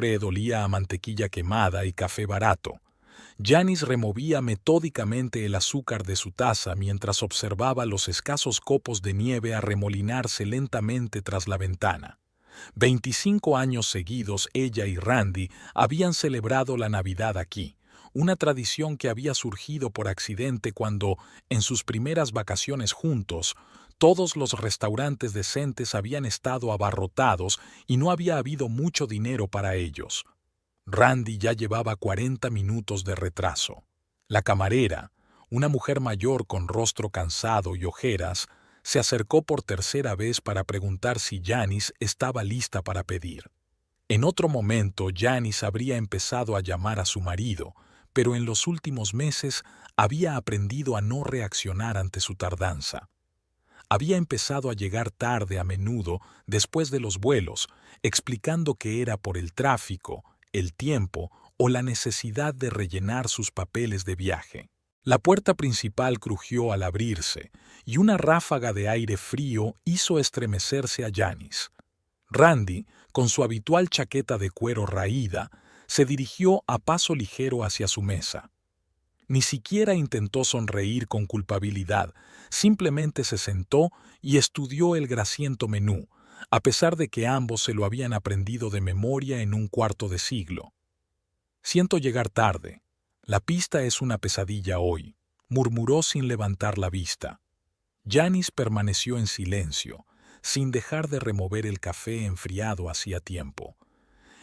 spread olía a mantequilla quemada y café barato. Janice removía metódicamente el azúcar de su taza mientras observaba los escasos copos de nieve arremolinarse lentamente tras la ventana. 25 años seguidos ella y Randy habían celebrado la Navidad aquí, una tradición que había surgido por accidente cuando, en sus primeras vacaciones juntos, todos los restaurantes decentes habían estado abarrotados y no había habido mucho dinero para ellos. Randy ya llevaba 40 minutos de retraso. La camarera, una mujer mayor con rostro cansado y ojeras, se acercó por tercera vez para preguntar si Janice estaba lista para pedir. En otro momento, Janice habría empezado a llamar a su marido, pero en los últimos meses había aprendido a no reaccionar ante su tardanza. Había empezado a llegar tarde a menudo después de los vuelos, explicando que era por el tráfico, el tiempo o la necesidad de rellenar sus papeles de viaje. La puerta principal crujió al abrirse, y una ráfaga de aire frío hizo estremecerse a Janice. Randy, con su habitual chaqueta de cuero raída, se dirigió a paso ligero hacia su mesa. Ni siquiera intentó sonreír con culpabilidad, simplemente se sentó y estudió el grasiento menú, a pesar de que ambos se lo habían aprendido de memoria en un cuarto de siglo. «Siento llegar tarde. La pista es una pesadilla hoy», murmuró sin levantar la vista. Janice permaneció en silencio, sin dejar de remover el café enfriado hacía tiempo.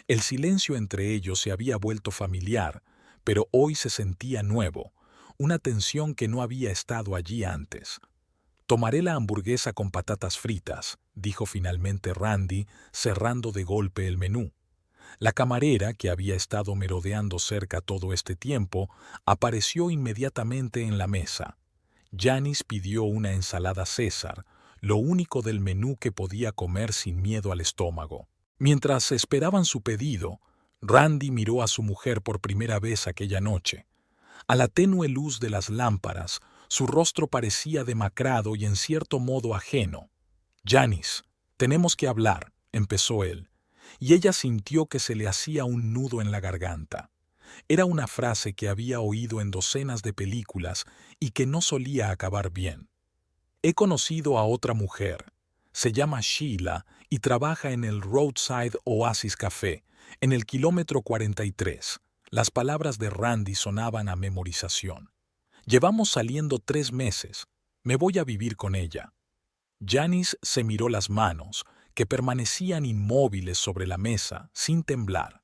El silencio entre ellos se había vuelto familiar, pero hoy se sentía nuevo, una tensión que no había estado allí antes. «Tomaré la hamburguesa con patatas fritas», dijo finalmente Randy, cerrando de golpe el menú. La camarera, que había estado merodeando cerca todo este tiempo, apareció inmediatamente en la mesa. Janice pidió una ensalada César, lo único del menú que podía comer sin miedo al estómago. Mientras esperaban su pedido, Randy miró a su mujer por primera vez aquella noche. A la tenue luz de las lámparas, su rostro parecía demacrado y en cierto modo ajeno. «Janice, tenemos que hablar», empezó él, y ella sintió que se le hacía un nudo en la garganta. Era una frase que había oído en docenas de películas y que no solía acabar bien. «He conocido a otra mujer. Se llama Sheila y trabaja en el Roadside Oasis Café, en el kilómetro 43. Las palabras de Randy sonaban a memorización. «Llevamos saliendo 3 meses. Me voy a vivir con ella». Janice se miró las manos, que permanecían inmóviles sobre la mesa, sin temblar.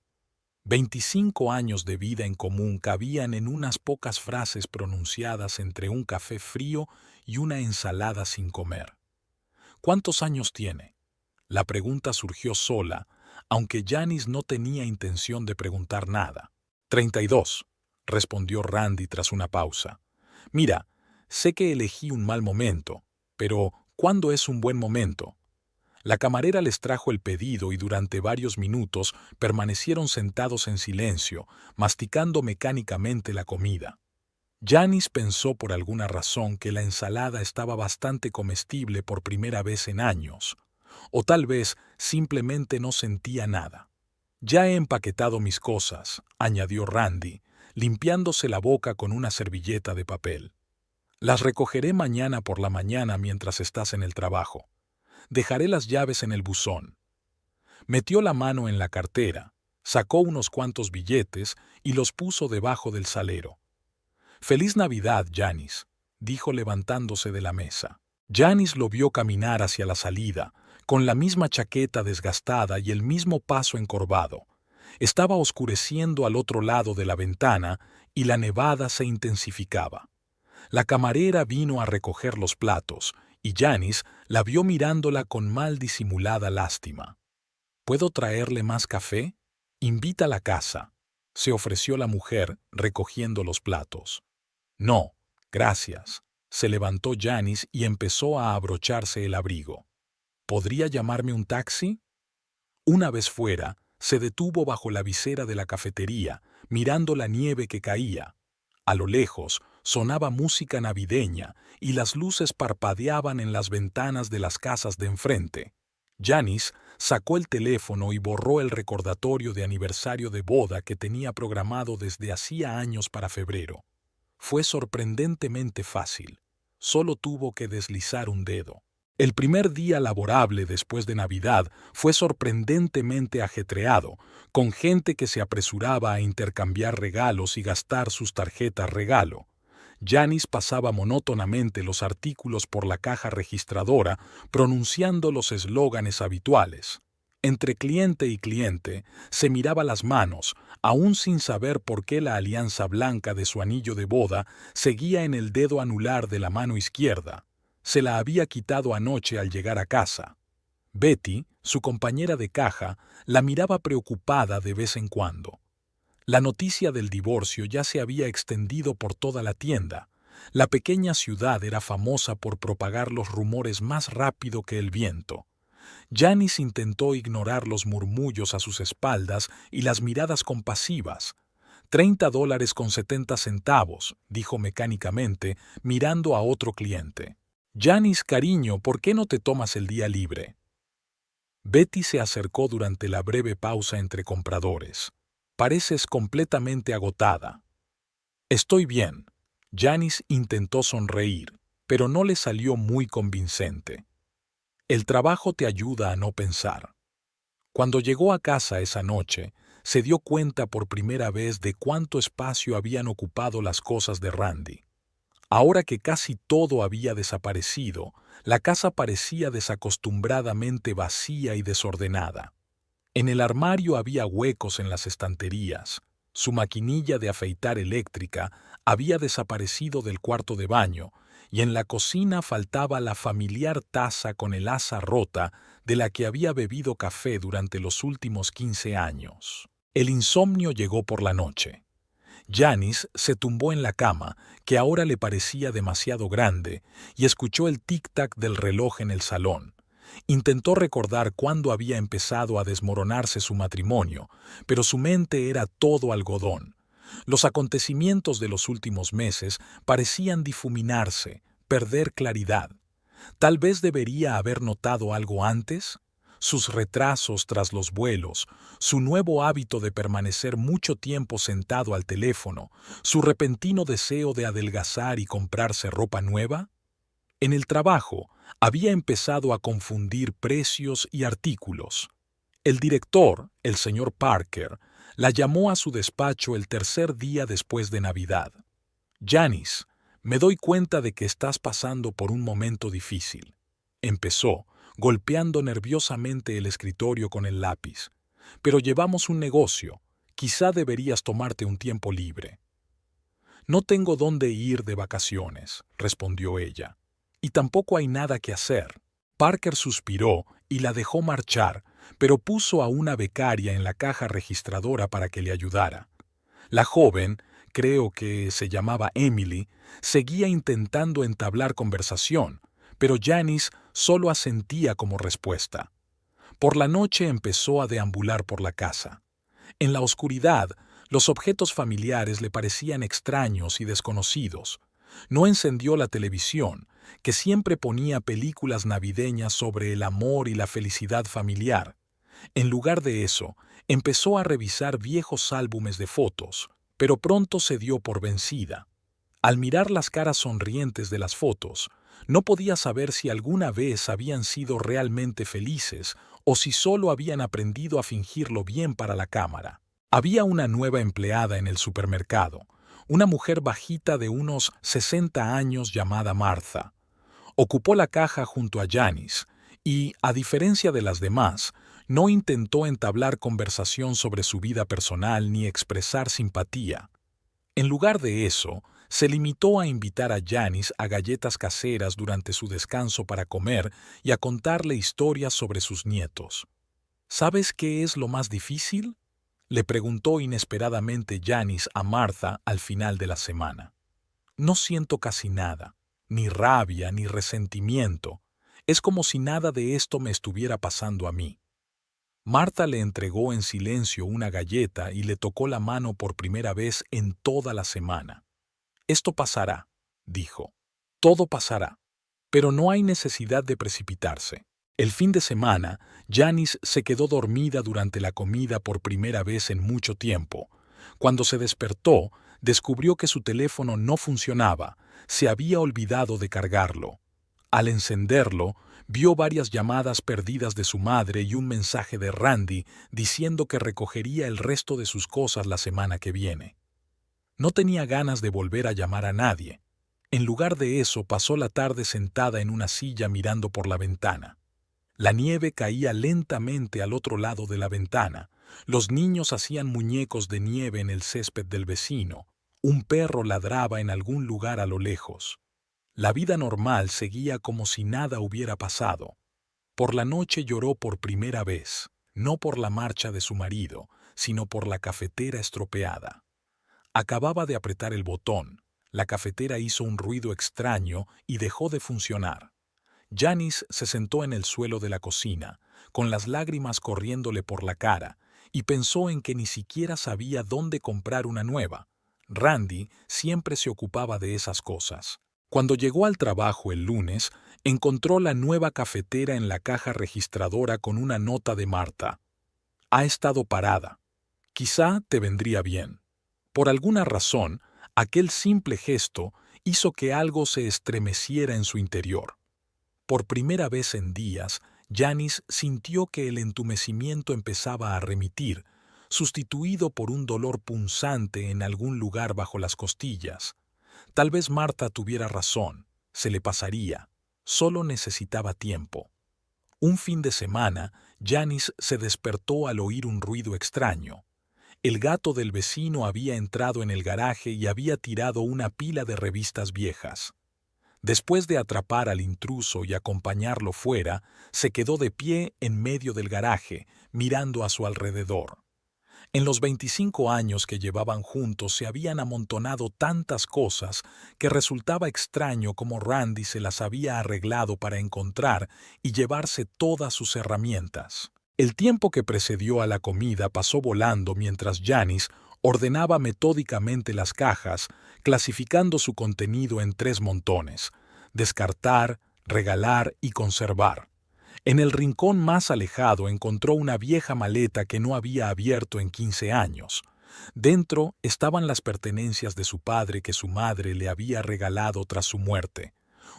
25 años de vida en común cabían en unas pocas frases pronunciadas entre un café frío y una ensalada sin comer. «¿Cuántos años tiene?». La pregunta surgió sola, aunque Janice no tenía intención de preguntar nada. «32», respondió Randy tras una pausa. «Mira, sé que elegí un mal momento, pero ¿cuándo es un buen momento?». La camarera les trajo el pedido y durante varios minutos permanecieron sentados en silencio, masticando mecánicamente la comida. Janice pensó por alguna razón que la ensalada estaba bastante comestible por primera vez en años, o tal vez simplemente no sentía nada. «Ya he empaquetado mis cosas», añadió Randy, limpiándose la boca con una servilleta de papel. «Las recogeré mañana por la mañana mientras estás en el trabajo. Dejaré las llaves en el buzón». Metió la mano en la cartera, sacó unos cuantos billetes y los puso debajo del salero. «Feliz Navidad, Janice», dijo levantándose de la mesa. Janice lo vio caminar hacia la salida, con la misma chaqueta desgastada y el mismo paso encorvado. Estaba oscureciendo al otro lado de la ventana y la nevada se intensificaba. La camarera vino a recoger los platos y Janice la vio mirándola con mal disimulada lástima. «¿Puedo traerle más café?». «Invita a la casa», se ofreció la mujer recogiendo los platos. «No, gracias». Se levantó Janice y empezó a abrocharse el abrigo. «¿Podría llamarme un taxi?». Una vez fuera, se detuvo bajo la visera de la cafetería, mirando la nieve que caía. A lo lejos, sonaba música navideña y las luces parpadeaban en las ventanas de las casas de enfrente. Janice sacó el teléfono y borró el recordatorio de aniversario de boda que tenía programado desde hacía años para febrero. Fue sorprendentemente fácil. Solo tuvo que deslizar un dedo. El primer día laborable después de Navidad fue sorprendentemente ajetreado, con gente que se apresuraba a intercambiar regalos y gastar sus tarjetas regalo. Janice pasaba monótonamente los artículos por la caja registradora, pronunciando los eslóganes habituales. Entre cliente y cliente, se miraba las manos, aún sin saber por qué la alianza blanca de su anillo de boda seguía en el dedo anular de la mano izquierda. Se la había quitado anoche al llegar a casa. Betty, su compañera de caja, la miraba preocupada de vez en cuando. La noticia del divorcio ya se había extendido por toda la tienda. La pequeña ciudad era famosa por propagar los rumores más rápido que el viento. Janice intentó ignorar los murmullos a sus espaldas y las miradas compasivas. $30.70, dijo mecánicamente, mirando a otro cliente. Janice, cariño, ¿por qué no te tomas el día libre? Betty se acercó durante la breve pausa entre compradores. Pareces completamente agotada. Estoy bien. Janice intentó sonreír, pero no le salió muy convincente. El trabajo te ayuda a no pensar. Cuando llegó a casa esa noche, se dio cuenta por primera vez de cuánto espacio habían ocupado las cosas de Randy. Ahora que casi todo había desaparecido, la casa parecía desacostumbradamente vacía y desordenada. En el armario había huecos en las estanterías. Su maquinilla de afeitar eléctrica había desaparecido del cuarto de baño, y en la cocina faltaba la familiar taza con el asa rota de la que había bebido café durante los últimos 15 años. El insomnio llegó por la noche. Janice se tumbó en la cama, que ahora le parecía demasiado grande, y escuchó el tic-tac del reloj en el salón. Intentó recordar cuándo había empezado a desmoronarse su matrimonio, pero su mente era todo algodón. Los acontecimientos de los últimos meses parecían difuminarse, perder claridad. Tal vez debería haber notado algo antes. Sus retrasos tras los vuelos, su nuevo hábito de permanecer mucho tiempo sentado al teléfono, su repentino deseo de adelgazar y comprarse ropa nueva. En el trabajo, había empezado a confundir precios y artículos. El director, el señor Parker, la llamó a su despacho el tercer día después de Navidad. Janice, me doy cuenta de que estás pasando por un momento difícil. Empezó, golpeando nerviosamente el escritorio con el lápiz. Pero llevamos un negocio. Quizá deberías tomarte un tiempo libre. No tengo dónde ir de vacaciones, respondió ella. Y tampoco hay nada que hacer. Parker suspiró y la dejó marchar, pero puso a una becaria en la caja registradora para que le ayudara. La joven, creo que se llamaba Emily, seguía intentando entablar conversación, pero Janice solo asentía como respuesta. Por la noche empezó a deambular por la casa. En la oscuridad, los objetos familiares le parecían extraños y desconocidos. No encendió la televisión, que siempre ponía películas navideñas sobre el amor y la felicidad familiar. En lugar de eso, empezó a revisar viejos álbumes de fotos, pero pronto se dio por vencida. Al mirar las caras sonrientes de las fotos, no podía saber si alguna vez habían sido realmente felices o si solo habían aprendido a fingirlo bien para la cámara. Había una nueva empleada en el supermercado, una mujer bajita de unos 60 años llamada Martha. Ocupó la caja junto a Janice y, a diferencia de las demás, no intentó entablar conversación sobre su vida personal ni expresar simpatía. En lugar de eso, se limitó a invitar a Janice a galletas caseras durante su descanso para comer y a contarle historias sobre sus nietos. ¿Sabes qué es lo más difícil?, le preguntó inesperadamente Janice a Martha al final de la semana. No siento casi nada, ni rabia ni resentimiento. Es como si nada de esto me estuviera pasando a mí. Martha le entregó en silencio una galleta y le tocó la mano por primera vez en toda la semana. Esto pasará, dijo. Todo pasará. Pero no hay necesidad de precipitarse. El fin de semana, Janice se quedó dormida durante la comida por primera vez en mucho tiempo. Cuando se despertó, descubrió que su teléfono no funcionaba, se había olvidado de cargarlo. Al encenderlo, vio varias llamadas perdidas de su madre y un mensaje de Randy diciendo que recogería el resto de sus cosas la semana que viene. No tenía ganas de volver a llamar a nadie. En lugar de eso, pasó la tarde sentada en una silla mirando por la ventana. La nieve caía lentamente al otro lado de la ventana. Los niños hacían muñecos de nieve en el césped del vecino. Un perro ladraba en algún lugar a lo lejos. La vida normal seguía como si nada hubiera pasado. Por la noche lloró por primera vez, no por la marcha de su marido, sino por la cafetera estropeada. Acababa de apretar el botón. La cafetera hizo un ruido extraño y dejó de funcionar. Janice se sentó en el suelo de la cocina, con las lágrimas corriéndole por la cara, y pensó en que ni siquiera sabía dónde comprar una nueva. Randy siempre se ocupaba de esas cosas. Cuando llegó al trabajo el lunes, encontró la nueva cafetera en la caja registradora con una nota de Marta. Ha estado parada. Quizá te vendría bien. Por alguna razón, aquel simple gesto hizo que algo se estremeciera en su interior. Por primera vez en días, Janice sintió que el entumecimiento empezaba a remitir, sustituido por un dolor punzante en algún lugar bajo las costillas. Tal vez Marta tuviera razón, se le pasaría, solo necesitaba tiempo. Un fin de semana, Janice se despertó al oír un ruido extraño. El gato del vecino había entrado en el garaje y había tirado una pila de revistas viejas. Después de atrapar al intruso y acompañarlo fuera, se quedó de pie en medio del garaje, mirando a su alrededor. En los 25 años que llevaban juntos se habían amontonado tantas cosas que resultaba extraño cómo Randy se las había arreglado para encontrar y llevarse todas sus herramientas. El tiempo que precedió a la comida pasó volando mientras Janice ordenaba metódicamente las cajas, clasificando su contenido en 3 montones: descartar, regalar y conservar. En el rincón más alejado encontró una vieja maleta que no había abierto en 15 años. Dentro estaban las pertenencias de su padre que su madre le había regalado tras su muerte: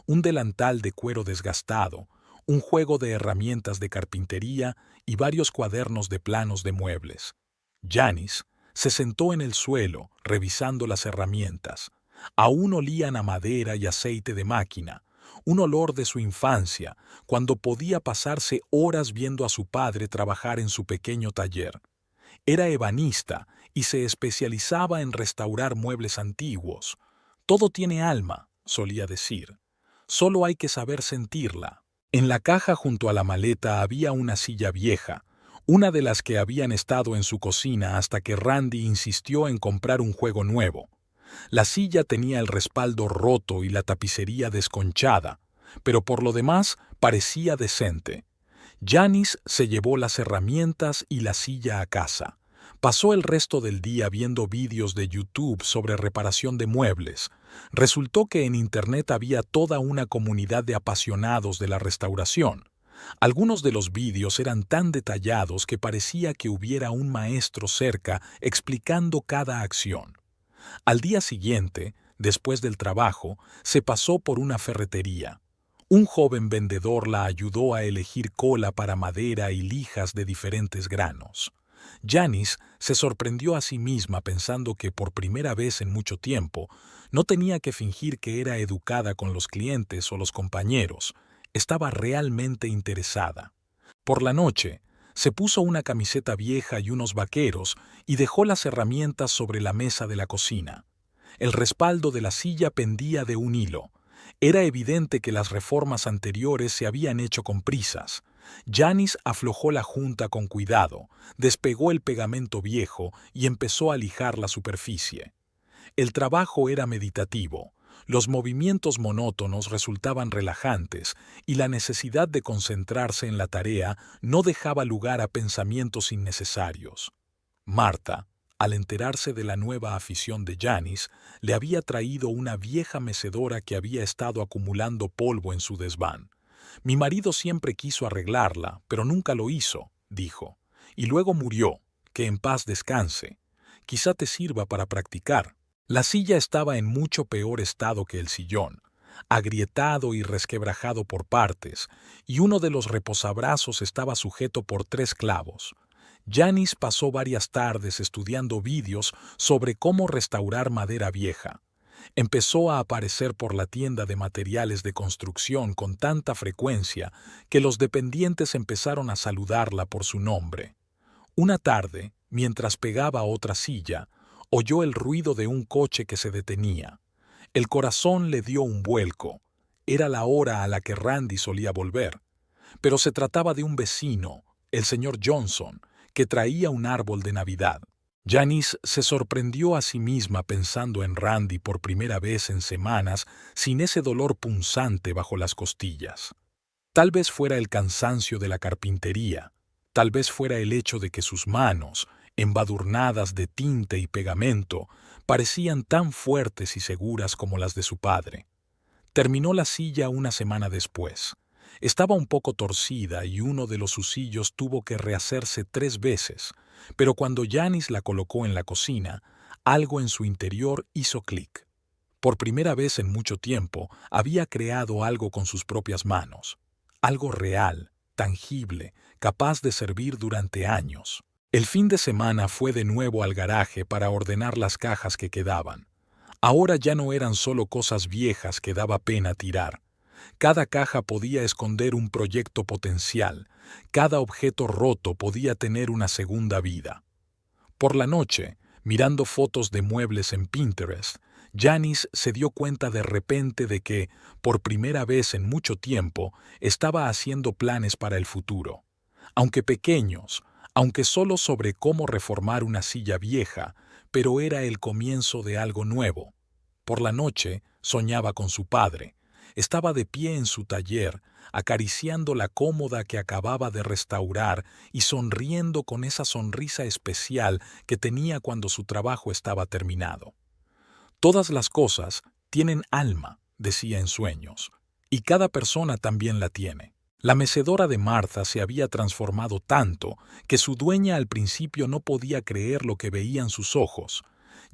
un delantal de cuero desgastado, un juego de herramientas de carpintería y varios cuadernos de planos de muebles. Janice se sentó en el suelo, revisando las herramientas. Aún olían a madera y aceite de máquina, un olor de su infancia, cuando podía pasarse horas viendo a su padre trabajar en su pequeño taller. Era ebanista y se especializaba en restaurar muebles antiguos. Todo tiene alma, solía decir. Solo hay que saber sentirla. En la caja junto a la maleta había una silla vieja, una de las que habían estado en su cocina hasta que Randy insistió en comprar un juego nuevo. La silla tenía el respaldo roto y la tapicería desconchada, pero por lo demás parecía decente. Janice se llevó las herramientas y la silla a casa. Pasó el resto del día viendo vídeos de YouTube sobre reparación de muebles. Resultó que en Internet había toda una comunidad de apasionados de la restauración. Algunos de los vídeos eran tan detallados que parecía que hubiera un maestro cerca explicando cada acción. Al día siguiente, después del trabajo, se pasó por una ferretería. Un joven vendedor la ayudó a elegir cola para madera y lijas de diferentes granos. Janice se sorprendió a sí misma pensando que por primera vez en mucho tiempo no tenía que fingir que era educada con los clientes o los compañeros. Estaba realmente interesada. Por la noche, se puso una camiseta vieja y unos vaqueros y dejó las herramientas sobre la mesa de la cocina. El respaldo de la silla pendía de un hilo. Era evidente que las reformas anteriores se habían hecho con prisas. Janice aflojó la junta con cuidado, despegó el pegamento viejo y empezó a lijar la superficie. El trabajo era meditativo. Los movimientos monótonos resultaban relajantes y la necesidad de concentrarse en la tarea no dejaba lugar a pensamientos innecesarios. Marta, al enterarse de la nueva afición de Janice, le había traído una vieja mecedora que había estado acumulando polvo en su desván. Mi marido siempre quiso arreglarla, pero nunca lo hizo, dijo. Y luego murió. Que en paz descanse. Quizá te sirva para practicar. La silla estaba en mucho peor estado que el sillón, agrietado y resquebrajado por partes, y uno de los reposabrazos estaba sujeto por 3 clavos. Janice pasó varias tardes estudiando vídeos sobre cómo restaurar madera vieja. Empezó a aparecer por la tienda de materiales de construcción con tanta frecuencia que los dependientes empezaron a saludarla por su nombre. Una tarde, mientras pegaba otra silla, oyó el ruido de un coche que se detenía. El corazón le dio un vuelco. Era la hora a la que Randy solía volver. Pero se trataba de un vecino, el señor Johnson, que traía un árbol de Navidad. Janice se sorprendió a sí misma pensando en Randy por primera vez en semanas sin ese dolor punzante bajo las costillas. Tal vez fuera el cansancio de la carpintería, tal vez fuera el hecho de que sus manos, embadurnadas de tinta y pegamento, parecían tan fuertes y seguras como las de su padre. Terminó la silla una semana después. Estaba un poco torcida y uno de los husillos tuvo que rehacerse 3 veces, pero cuando Janice la colocó en la cocina, algo en su interior hizo clic. Por primera vez en mucho tiempo, había creado algo con sus propias manos. Algo real, tangible, capaz de servir durante años. El fin de semana fue de nuevo al garaje para ordenar las cajas que quedaban. Ahora ya no eran solo cosas viejas que daba pena tirar. Cada caja podía esconder un proyecto potencial, cada objeto roto podía tener una segunda vida. Por la noche, mirando fotos de muebles en Pinterest, Janice se dio cuenta de repente de que, por primera vez en mucho tiempo, estaba haciendo planes para el futuro. Aunque pequeños, aunque solo sobre cómo reformar una silla vieja, pero era el comienzo de algo nuevo. Por la noche, soñaba con su padre. Estaba de pie en su taller, acariciando la cómoda que acababa de restaurar y sonriendo con esa sonrisa especial que tenía cuando su trabajo estaba terminado. Todas las cosas tienen alma, decía en sueños, y cada persona también la tiene. La mecedora de Martha se había transformado tanto que su dueña al principio no podía creer lo que veían sus ojos.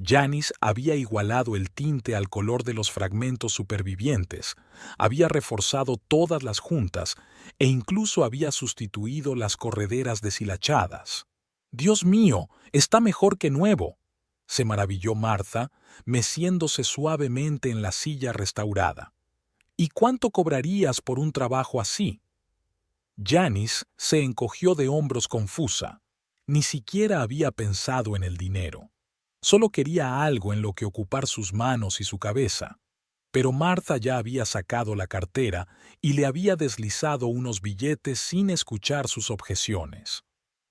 Janice había igualado el tinte al color de los fragmentos supervivientes, había reforzado todas las juntas e incluso había sustituido las correderas deshilachadas. «¡Dios mío! ¡Está mejor que nuevo!», se maravilló Martha, meciéndose suavemente en la silla restaurada. «¿Y cuánto cobrarías por un trabajo así?». Janice se encogió de hombros confusa. Ni siquiera había pensado en el dinero. Solo quería algo en lo que ocupar sus manos y su cabeza. Pero Martha ya había sacado la cartera y le había deslizado unos billetes sin escuchar sus objeciones.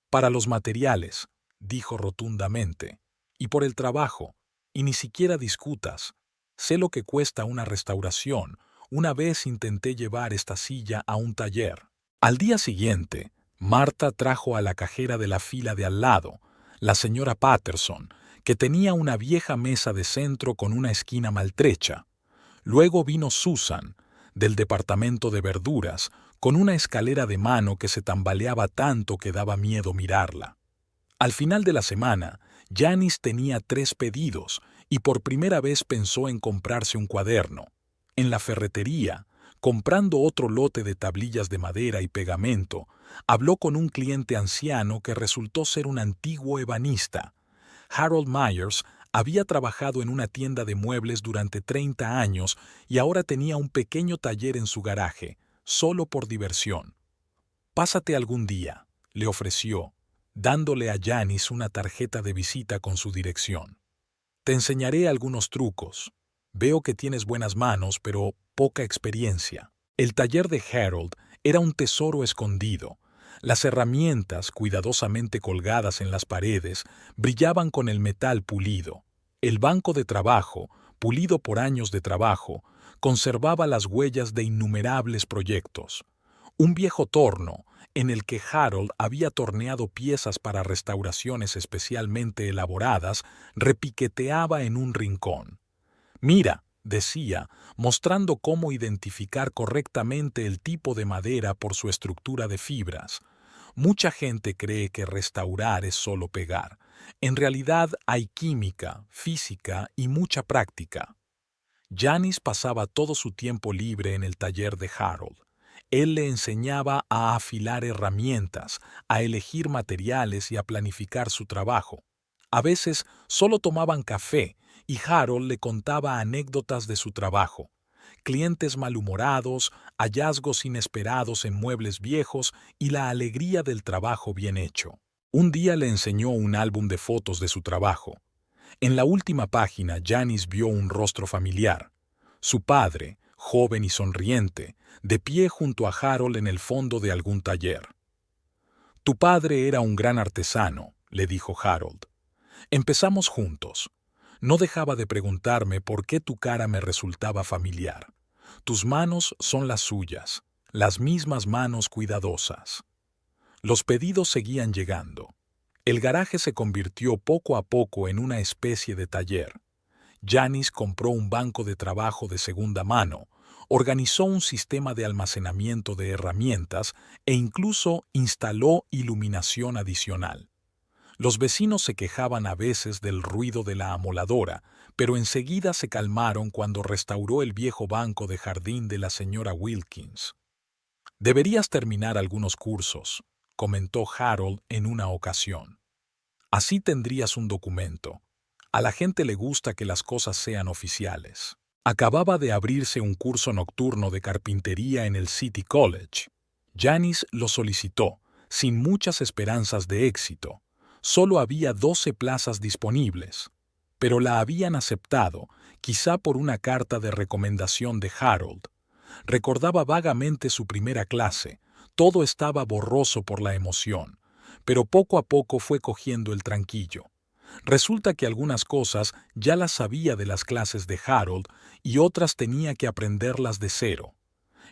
«Para los materiales», dijo rotundamente, «y por el trabajo, y ni siquiera discutas. Sé lo que cuesta una restauración. Una vez intenté llevar esta silla a un taller». Al día siguiente, Martha trajo a la cajera de la fila de al lado, la señora Patterson, que tenía una vieja mesa de centro con una esquina maltrecha. Luego vino Susan, del departamento de verduras, con una escalera de mano que se tambaleaba tanto que daba miedo mirarla. Al final de la semana, Janice tenía 3 pedidos y por primera vez pensó en comprarse un cuaderno. En la ferretería, comprando otro lote de tablillas de madera y pegamento, habló con un cliente anciano que resultó ser un antiguo ebanista. Harold Myers había trabajado en una tienda de muebles durante 30 años y ahora tenía un pequeño taller en su garaje, solo por diversión. «Pásate algún día», le ofreció, dándole a Janice una tarjeta de visita con su dirección. «Te enseñaré algunos trucos. Veo que tienes buenas manos, pero poca experiencia». El taller de Harold era un tesoro escondido. Las herramientas, cuidadosamente colgadas en las paredes, brillaban con el metal pulido. El banco de trabajo, pulido por años de trabajo, conservaba las huellas de innumerables proyectos. Un viejo torno, en el que Harold había torneado piezas para restauraciones especialmente elaboradas, repiqueteaba en un rincón. «Mira», decía, mostrando cómo identificar correctamente el tipo de madera por su estructura de fibras. Mucha gente cree que restaurar es solo pegar. En realidad hay química, física y mucha práctica. Janis pasaba todo su tiempo libre en el taller de Harold. Él le enseñaba a afilar herramientas, a elegir materiales y a planificar su trabajo. A veces solo tomaban café y Harold le contaba anécdotas de su trabajo. Clientes malhumorados, hallazgos inesperados en muebles viejos y la alegría del trabajo bien hecho. Un día le enseñó un álbum de fotos de su trabajo. En la última página, Janis vio un rostro familiar. Su padre, joven y sonriente, de pie junto a Harold en el fondo de algún taller. «Tu padre era un gran artesano», le dijo Harold. «Empezamos juntos. No dejaba de preguntarme por qué tu cara me resultaba familiar. Tus manos son las suyas, las mismas manos cuidadosas». Los pedidos seguían llegando. El garaje se convirtió poco a poco en una especie de taller. Janis compró un banco de trabajo de segunda mano, organizó un sistema de almacenamiento de herramientas e incluso instaló iluminación adicional. Los vecinos se quejaban a veces del ruido de la amoladora, pero enseguida se calmaron cuando restauró el viejo banco de jardín de la señora Wilkins. «Deberías terminar algunos cursos», comentó Harold en una ocasión. «Así tendrías un documento. A la gente le gusta que las cosas sean oficiales». Acababa de abrirse un curso nocturno de carpintería en el City College. Janis lo solicitó, sin muchas esperanzas de éxito. Solo había 12 plazas disponibles, pero la habían aceptado, quizá por una carta de recomendación de Harold. Recordaba vagamente su primera clase, todo estaba borroso por la emoción, pero poco a poco fue cogiendo el tranquillo. Resulta que algunas cosas ya las sabía de las clases de Harold y otras tenía que aprenderlas de cero.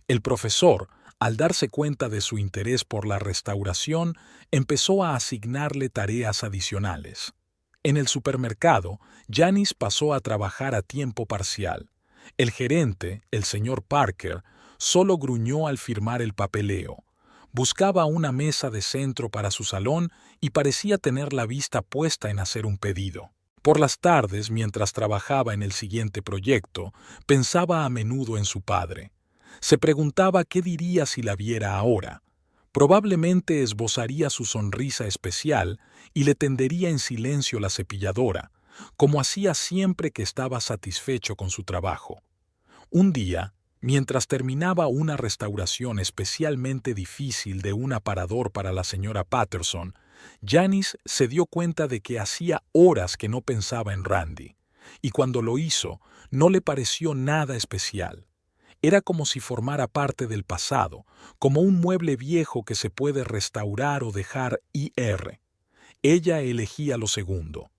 El profesor, al darse cuenta de su interés por la restauración, empezó a asignarle tareas adicionales. En el supermercado, Janis pasó a trabajar a tiempo parcial. El gerente, el señor Parker, solo gruñó al firmar el papeleo. Buscaba una mesa de centro para su salón y parecía tener la vista puesta en hacer un pedido. Por las tardes, mientras trabajaba en el siguiente proyecto, pensaba a menudo en su padre. Se preguntaba qué diría si la viera ahora. Probablemente esbozaría su sonrisa especial y le tendería en silencio la cepilladora, como hacía siempre que estaba satisfecho con su trabajo. Un día, mientras terminaba una restauración especialmente difícil de un aparador para la señora Patterson, Janis se dio cuenta de que hacía horas que no pensaba en Randy, y cuando lo hizo, no le pareció nada especial. Era como si formara parte del pasado, como un mueble viejo que se puede restaurar o dejar ir. Ella elegía lo segundo.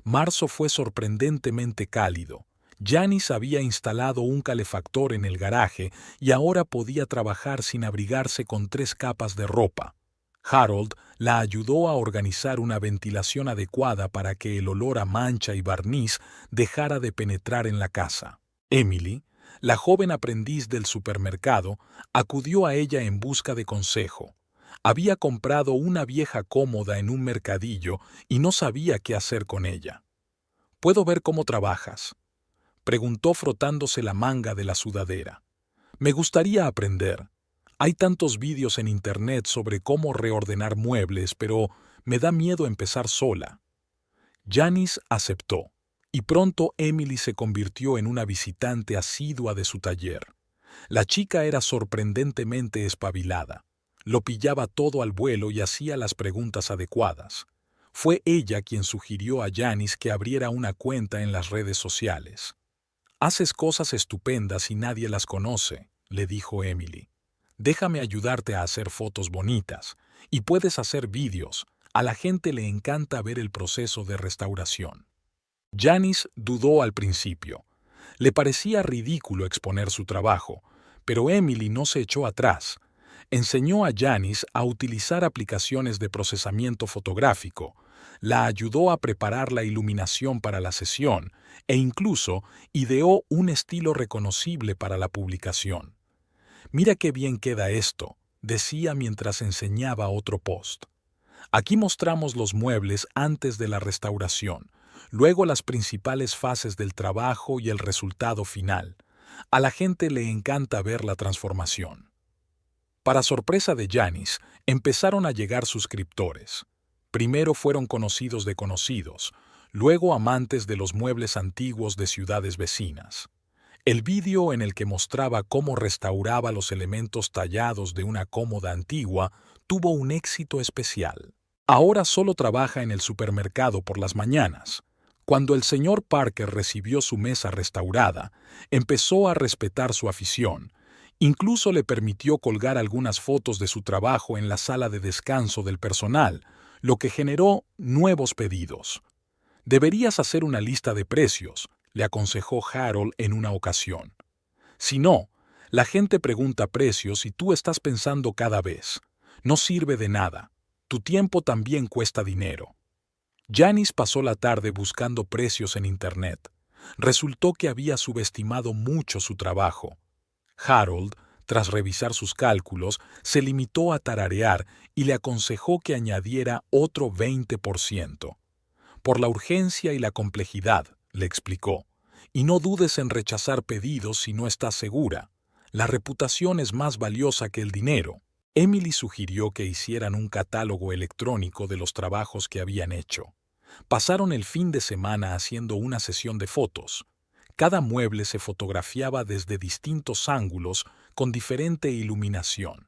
Marzo fue sorprendentemente cálido. Janis había instalado un calefactor en el garaje y ahora podía trabajar sin abrigarse con 3 capas de ropa. Harold la ayudó a organizar una ventilación adecuada para que el olor a mancha y barniz dejara de penetrar en la casa. Emily, la joven aprendiz del supermercado, acudió a ella en busca de consejo. Había comprado una vieja cómoda en un mercadillo y no sabía qué hacer con ella. «¿Puedo ver cómo trabajas?», preguntó frotándose la manga de la sudadera. «Me gustaría aprender. Hay tantos vídeos en internet sobre cómo reordenar muebles, pero me da miedo empezar sola». Janis aceptó, y pronto Emily se convirtió en una visitante asidua de su taller. La chica era sorprendentemente espabilada. Lo pillaba todo al vuelo y hacía las preguntas adecuadas. Fue ella quien sugirió a Janis que abriera una cuenta en las redes sociales. «Haces cosas estupendas y nadie las conoce», le dijo Emily. «Déjame ayudarte a hacer fotos bonitas. Y puedes hacer vídeos. A la gente le encanta ver el proceso de restauración». Janis dudó al principio. Le parecía ridículo exponer su trabajo, pero Emily no se echó atrás. Enseñó a Janis a utilizar aplicaciones de procesamiento fotográfico, la ayudó a preparar la iluminación para la sesión e incluso ideó un estilo reconocible para la publicación. «Mira qué bien queda esto», decía mientras enseñaba otro post. «Aquí mostramos los muebles antes de la restauración, luego las principales fases del trabajo y el resultado final. A la gente le encanta ver la transformación». Para sorpresa de Janis, empezaron a llegar suscriptores. Primero fueron conocidos de conocidos, luego amantes de los muebles antiguos de ciudades vecinas. El vídeo en el que mostraba cómo restauraba los elementos tallados de una cómoda antigua tuvo un éxito especial. Ahora solo trabaja en el supermercado por las mañanas. Cuando el señor Parker recibió su mesa restaurada, empezó a respetar su afición. Incluso le permitió colgar algunas fotos de su trabajo en la sala de descanso del personal, lo que generó nuevos pedidos. «Deberías hacer una lista de precios», le aconsejó Harold en una ocasión. «Si no, la gente pregunta precios y tú estás pensando cada vez. No sirve de nada. Tu tiempo también cuesta dinero». Janis pasó la tarde buscando precios en Internet. Resultó que había subestimado mucho su trabajo. Harold, tras revisar sus cálculos, se limitó a tararear y le aconsejó que añadiera otro 20%. «Por la urgencia y la complejidad», le explicó, «y no dudes en rechazar pedidos si no estás segura. La reputación es más valiosa que el dinero». Emily sugirió que hicieran un catálogo electrónico de los trabajos que habían hecho. Pasaron el fin de semana haciendo una sesión de fotos. Cada mueble se fotografiaba desde distintos ángulos con diferente iluminación.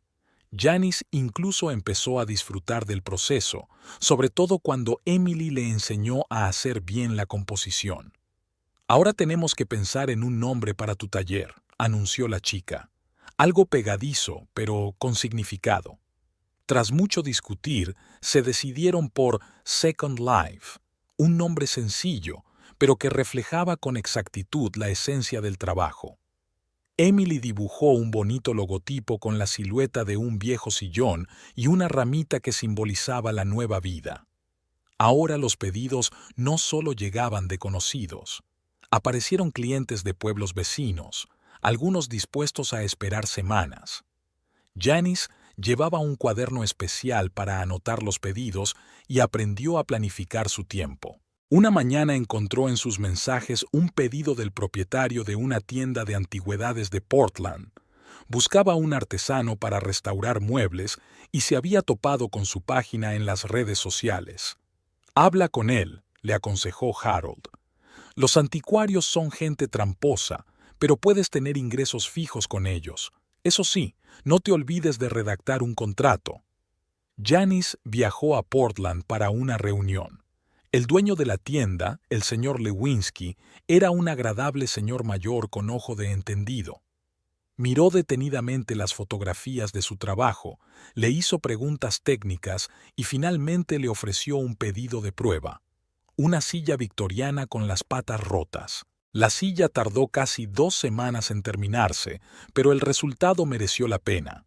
Janis incluso empezó a disfrutar del proceso, sobre todo cuando Emily le enseñó a hacer bien la composición. «Ahora tenemos que pensar en un nombre para tu taller», anunció la chica. «Algo pegadizo, pero con significado». Tras mucho discutir, se decidieron por Second Life, un nombre sencillo, pero que reflejaba con exactitud la esencia del trabajo. Emily dibujó un bonito logotipo con la silueta de un viejo sillón y una ramita que simbolizaba la nueva vida. Ahora los pedidos no solo llegaban de conocidos. Aparecieron clientes de pueblos vecinos, algunos dispuestos a esperar semanas. Janis llevaba un cuaderno especial para anotar los pedidos y aprendió a planificar su tiempo. Una mañana encontró en sus mensajes un pedido del propietario de una tienda de antigüedades de Portland. Buscaba un artesano para restaurar muebles y se había topado con su página en las redes sociales. «Habla con él», le aconsejó Harold. «Los anticuarios son gente tramposa, pero puedes tener ingresos fijos con ellos. Eso sí, no te olvides de redactar un contrato». Janis viajó a Portland para una reunión. El dueño de la tienda, el señor Lewinsky, era un agradable señor mayor con ojo de entendido. Miró detenidamente las fotografías de su trabajo, le hizo preguntas técnicas y finalmente le ofreció un pedido de prueba: una silla victoriana con las patas rotas. La silla tardó casi 2 semanas en terminarse, pero el resultado mereció la pena.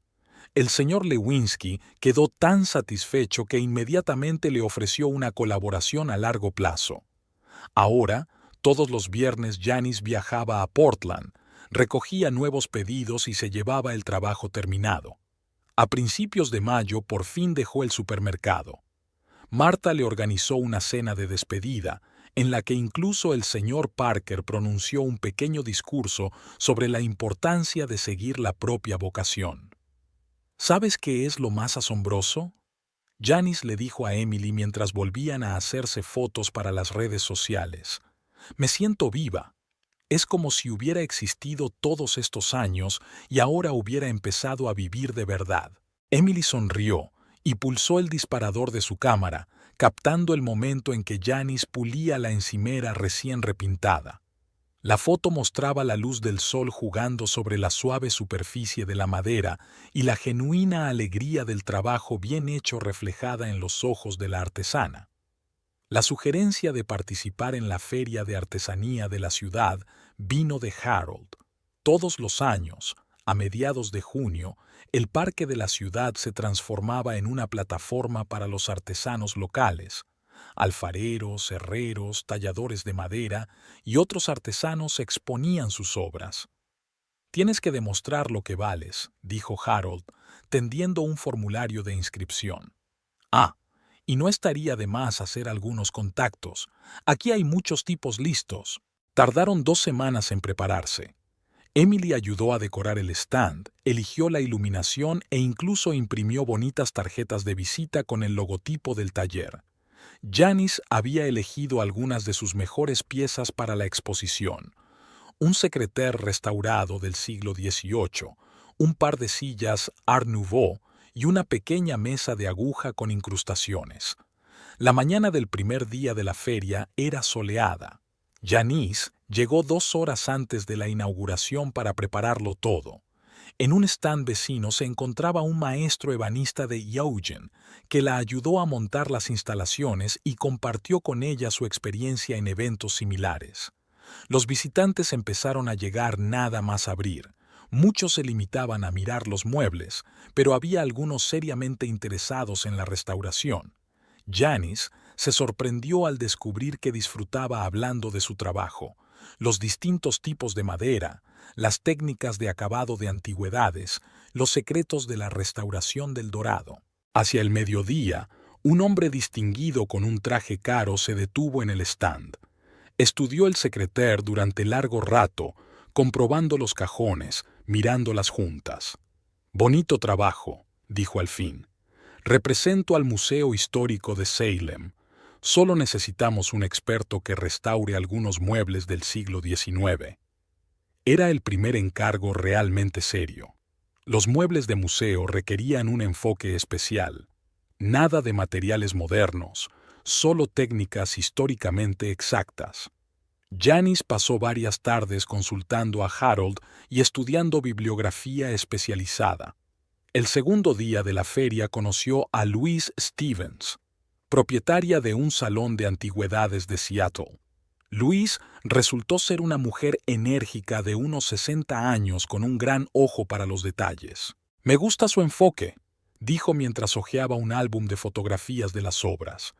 El señor Lewinsky quedó tan satisfecho que inmediatamente le ofreció una colaboración a largo plazo. Ahora, todos los viernes Janis viajaba a Portland, recogía nuevos pedidos y se llevaba el trabajo terminado. A principios de mayo por fin dejó el supermercado. Marta le organizó una cena de despedida, en la que incluso el señor Parker pronunció un pequeño discurso sobre la importancia de seguir la propia vocación. «¿Sabes qué es lo más asombroso?», Janis le dijo a Emily mientras volvían a hacerse fotos para las redes sociales. «Me siento viva. Es como si hubiera existido todos estos años y ahora hubiera empezado a vivir de verdad». Emily sonrió y pulsó el disparador de su cámara, captando el momento en que Janis pulía la encimera recién repintada. La foto mostraba la luz del sol jugando sobre la suave superficie de la madera y la genuina alegría del trabajo bien hecho reflejada en los ojos de la artesana. La sugerencia de participar en la feria de artesanía de la ciudad vino de Harold. Todos los años, a mediados de junio, el parque de la ciudad se transformaba en una plataforma para los artesanos locales. Alfareros, herreros, talladores de madera y otros artesanos exponían sus obras. «Tienes que demostrar lo que vales», dijo Harold, tendiendo un formulario de inscripción. «Ah, y no estaría de más hacer algunos contactos. Aquí hay muchos tipos listos». Tardaron 2 semanas en prepararse. Emily ayudó a decorar el stand, eligió la iluminación e incluso imprimió bonitas tarjetas de visita con el logotipo del taller. Janice había elegido algunas de sus mejores piezas para la exposición: un secrétaire restaurado del siglo XVIII, un par de sillas Art Nouveau y una pequeña mesa de aguja con incrustaciones. La mañana del primer día de la feria era soleada. Janice llegó 2 horas antes de la inauguración para prepararlo todo. En un stand vecino se encontraba un maestro ebanista de Eugene, que la ayudó a montar las instalaciones y compartió con ella su experiencia en eventos similares. Los visitantes empezaron a llegar nada más abrir. Muchos se limitaban a mirar los muebles, pero había algunos seriamente interesados en la restauración. Janice se sorprendió al descubrir que disfrutaba hablando de su trabajo, los distintos tipos de madera, las técnicas de acabado de antigüedades, los secretos de la restauración del dorado. Hacia el mediodía, un hombre distinguido con un traje caro se detuvo en el stand. Estudió el secrétaire durante largo rato, comprobando los cajones, mirando las juntas. «Bonito trabajo», dijo al fin. «Represento al Museo Histórico de Salem. Solo necesitamos un experto que restaure algunos muebles del siglo XIX». Era el primer encargo realmente serio. Los muebles de museo requerían un enfoque especial. Nada de materiales modernos, solo técnicas históricamente exactas. Janice pasó varias tardes consultando a Harold y estudiando bibliografía especializada. El segundo día de la feria conoció a Louise Stevens, propietaria de un salón de antigüedades de Seattle. Louise resultó ser una mujer enérgica de unos 60 años con un gran ojo para los detalles. «Me gusta su enfoque», dijo mientras hojeaba un álbum de fotografías de las obras.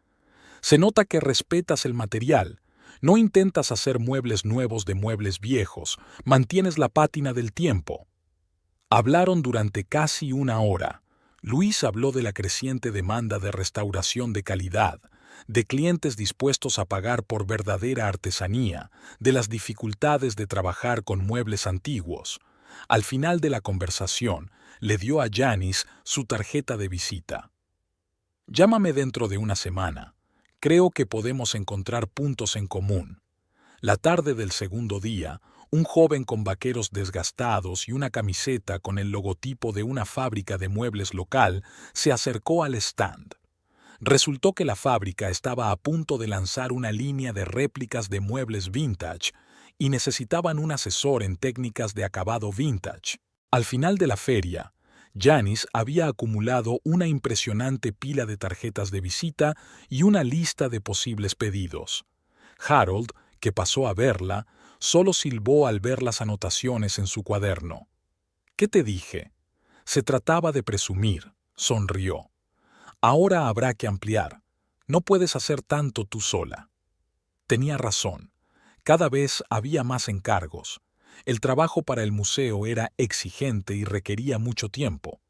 «Se nota que respetas el material. No intentas hacer muebles nuevos de muebles viejos, mantienes la pátina del tiempo». Hablaron durante casi 1 hora. Louise habló de la creciente demanda de restauración de calidad, de clientes dispuestos a pagar por verdadera artesanía, de las dificultades de trabajar con muebles antiguos. Al final de la conversación, le dio a Janice su tarjeta de visita. «Llámame dentro de 1 semana. Creo que podemos encontrar puntos en común». La tarde del segundo día, un joven con vaqueros desgastados y una camiseta con el logotipo de una fábrica de muebles local se acercó al stand. Resultó que la fábrica estaba a punto de lanzar una línea de réplicas de muebles vintage y necesitaban un asesor en técnicas de acabado vintage. Al final de la feria, Janice había acumulado una impresionante pila de tarjetas de visita y una lista de posibles pedidos. Harold, que pasó a verla, solo silbó al ver las anotaciones en su cuaderno. «¿Qué te dije?» Se trataba de presumir, sonrió. «Ahora habrá que ampliar. No puedes hacer tanto tú sola». Tenía razón. Cada vez había más encargos. El trabajo para el museo era exigente y requería mucho tiempo.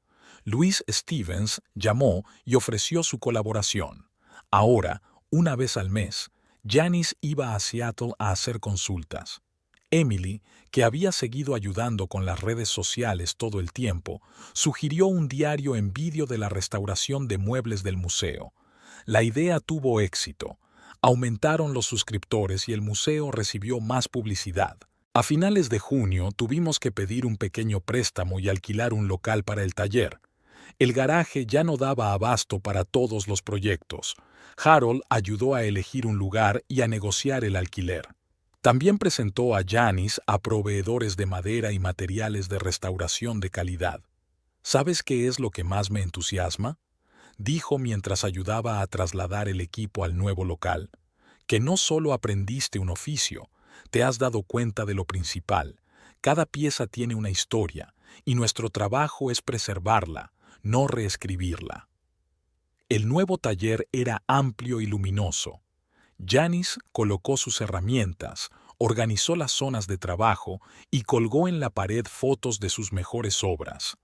Louise Stevens llamó y ofreció su colaboración. Ahora, 1 vez al mes, Janice iba a Seattle a hacer consultas. Emily, que había seguido ayudando con las redes sociales todo el tiempo, sugirió un diario en vídeo de la restauración de muebles del museo. La idea tuvo éxito. Aumentaron los suscriptores y el museo recibió más publicidad. A finales de junio tuvimos que pedir un pequeño préstamo y alquilar un local para el taller. El garaje ya no daba abasto para todos los proyectos. Harold ayudó a elegir un lugar y a negociar el alquiler. También presentó a Janice a proveedores de madera y materiales de restauración de calidad. «¿Sabes qué es lo que más me entusiasma?», dijo mientras ayudaba a trasladar el equipo al nuevo local. «Que no solo aprendiste un oficio, te has dado cuenta de lo principal. Cada pieza tiene una historia, y nuestro trabajo es preservarla, no reescribirla». El nuevo taller era amplio y luminoso. Janice colocó sus herramientas, organizó las zonas de trabajo y colgó en la pared fotos de sus mejores obras.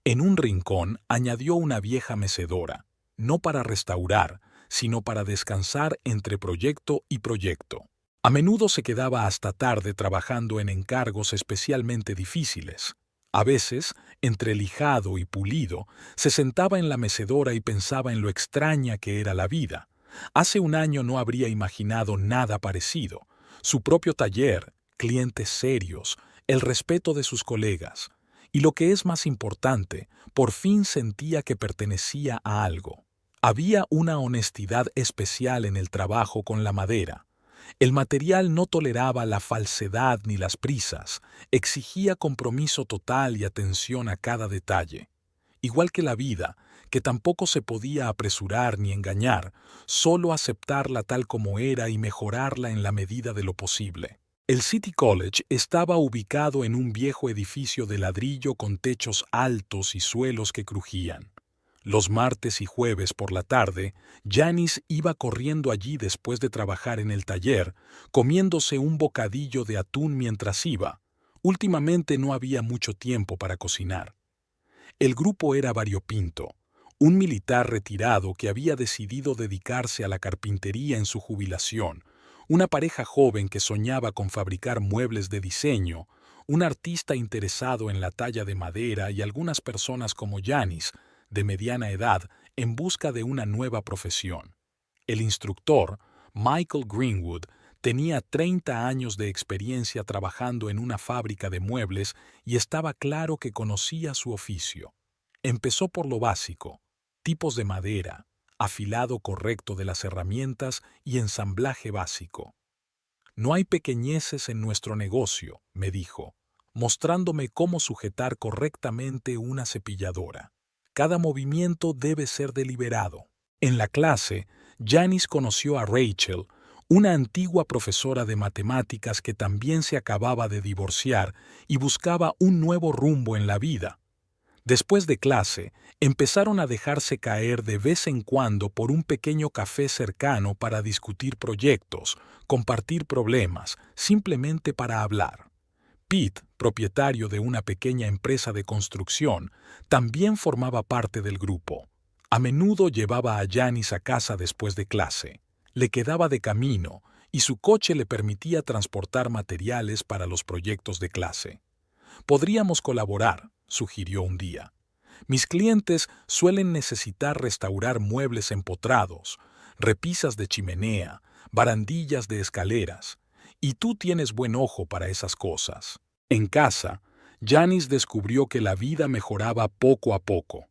En un rincón añadió una vieja mecedora, no para restaurar, sino para descansar entre proyecto y proyecto. A menudo se quedaba hasta tarde trabajando en encargos especialmente difíciles. A veces, entre lijado y pulido, se sentaba en la mecedora y pensaba en lo extraña que era la vida. Hace un año no habría imaginado nada parecido. Su propio taller, clientes serios, el respeto de sus colegas. Y lo que es más importante, por fin sentía que pertenecía a algo. Había una honestidad especial en el trabajo con la madera. El material no toleraba la falsedad ni las prisas, exigía compromiso total y atención a cada detalle. Igual que la vida, que tampoco se podía apresurar ni engañar, solo aceptarla tal como era y mejorarla en la medida de lo posible. El City College estaba ubicado en un viejo edificio de ladrillo con techos altos y suelos que crujían. Los martes y jueves por la tarde, Janice iba corriendo allí después de trabajar en el taller, comiéndose un bocadillo de atún mientras iba. Últimamente no había mucho tiempo para cocinar. El grupo era variopinto. Un militar retirado que había decidido dedicarse a la carpintería en su jubilación, una pareja joven que soñaba con fabricar muebles de diseño, un artista interesado en la talla de madera y algunas personas como Janice, de mediana edad, en busca de una nueva profesión. El instructor, Michael Greenwood, tenía 30 años de experiencia trabajando en una fábrica de muebles y estaba claro que conocía su oficio. Empezó por lo básico: tipos de madera, afilado correcto de las herramientas y ensamblaje básico. «No hay pequeñeces en nuestro negocio», me dijo, mostrándome cómo sujetar correctamente una cepilladora. Cada movimiento debe ser deliberado. En la clase, Janice conoció a Rachel, una antigua profesora de matemáticas que también se acababa de divorciar y buscaba un nuevo rumbo en la vida. Después de clase, empezaron a dejarse caer de vez en cuando por un pequeño café cercano para discutir proyectos, compartir problemas, simplemente para hablar. Pete, propietario de una pequeña empresa de construcción, también formaba parte del grupo. A menudo llevaba a Janice a casa después de clase. Le quedaba de camino y su coche le permitía transportar materiales para los proyectos de clase. «Podríamos colaborar», sugirió un día. «Mis clientes suelen necesitar restaurar muebles empotrados, repisas de chimenea, barandillas de escaleras, y tú tienes buen ojo para esas cosas». En casa, Janice descubrió que la vida mejoraba poco a poco.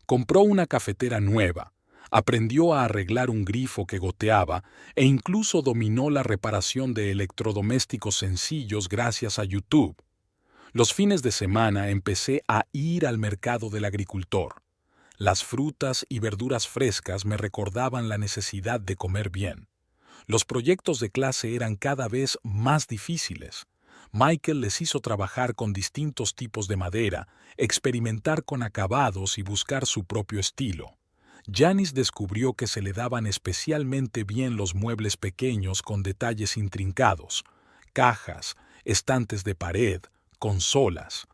Compró una cafetera nueva, aprendió a arreglar un grifo que goteaba e incluso dominó la reparación de electrodomésticos sencillos gracias a YouTube. Los fines de semana empecé a ir al mercado del agricultor. Las frutas y verduras frescas me recordaban la necesidad de comer bien. Los proyectos de clase eran cada vez más difíciles. Michael les hizo trabajar con distintos tipos de madera, experimentar con acabados y buscar su propio estilo. Janice descubrió que se le daban especialmente bien los muebles pequeños con detalles intrincados: cajas, estantes de pared, consolas.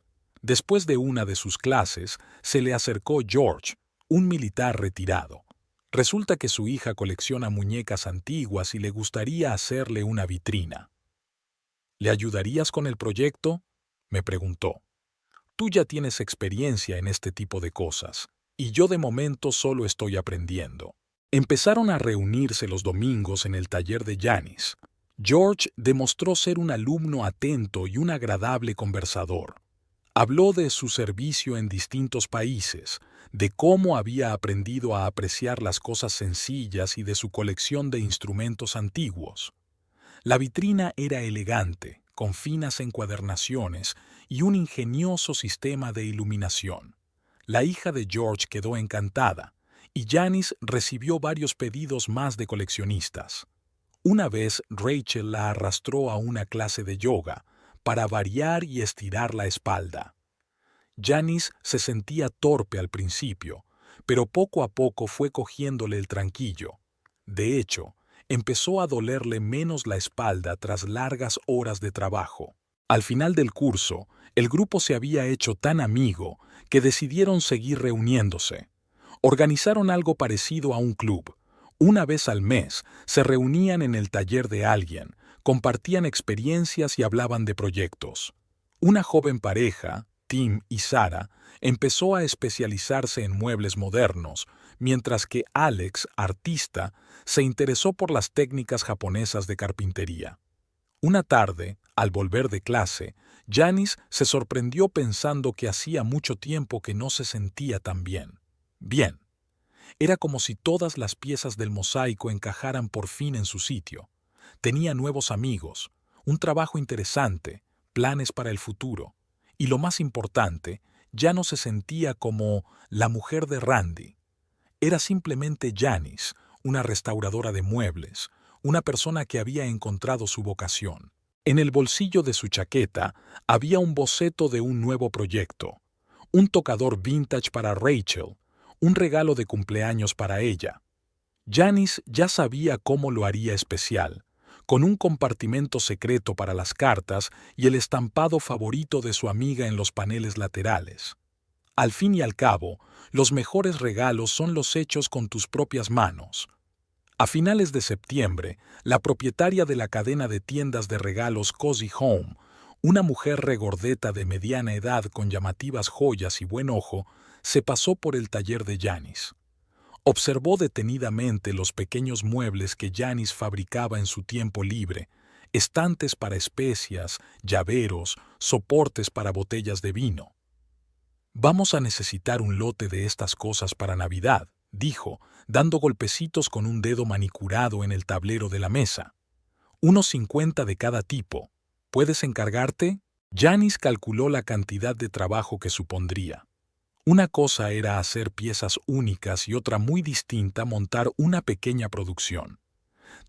Después de una de sus clases, se le acercó George, un militar retirado. Resulta que su hija colecciona muñecas antiguas y le gustaría hacerle una vitrina. «¿Le ayudarías con el proyecto?», me preguntó. «Tú ya tienes experiencia en este tipo de cosas, y yo de momento solo estoy aprendiendo». Empezaron a reunirse los domingos en el taller de Janice. George demostró ser un alumno atento y un agradable conversador. Habló de su servicio en distintos países, de cómo había aprendido a apreciar las cosas sencillas y de su colección de instrumentos antiguos. La vitrina era elegante, con finas encuadernaciones y un ingenioso sistema de iluminación. La hija de George quedó encantada, y Janice recibió varios pedidos más de coleccionistas. Una vez Rachel la arrastró a una clase de yoga para variar y estirar la espalda. Janice se sentía torpe al principio, pero poco a poco fue cogiéndole el tranquillo. De hecho, empezó a dolerle menos la espalda tras largas horas de trabajo. Al final del curso, el grupo se había hecho tan amigo que decidieron seguir reuniéndose. Organizaron algo parecido a un club. Una vez al mes, se reunían en el taller de alguien, compartían experiencias y hablaban de proyectos. Una joven pareja, Tim y Sarah, empezó a especializarse en muebles modernos, mientras que Alex, artista, se interesó por las técnicas japonesas de carpintería. Una tarde, al volver de clase, Janice se sorprendió pensando que hacía mucho tiempo que no se sentía tan bien. Bien. Era como si todas las piezas del mosaico encajaran por fin en su sitio. Tenía nuevos amigos, un trabajo interesante, planes para el futuro. Y lo más importante, ya no se sentía como la mujer de Randy. Era simplemente Janice, una restauradora de muebles, una persona que había encontrado su vocación. En el bolsillo de su chaqueta había un boceto de un nuevo proyecto, un tocador vintage para Rachel, un regalo de cumpleaños para ella. Janice ya sabía cómo lo haría especial, con un compartimento secreto para las cartas y el estampado favorito de su amiga en los paneles laterales. Al fin y al cabo, los mejores regalos son los hechos con tus propias manos. A finales de septiembre, la propietaria de la cadena de tiendas de regalos Cozy Home, una mujer regordeta de mediana edad con llamativas joyas y buen ojo, se pasó por el taller de Janice. Observó detenidamente los pequeños muebles que Janice fabricaba en su tiempo libre, estantes para especias, llaveros, soportes para botellas de vino. «Vamos a necesitar un lote de estas cosas para Navidad», dijo, dando golpecitos con un dedo manicurado en el tablero de la mesa. «Unos 50 de cada tipo. ¿Puedes encargarte?» Janice calculó la cantidad de trabajo que supondría. Una cosa era hacer piezas únicas y otra muy distinta montar una pequeña producción.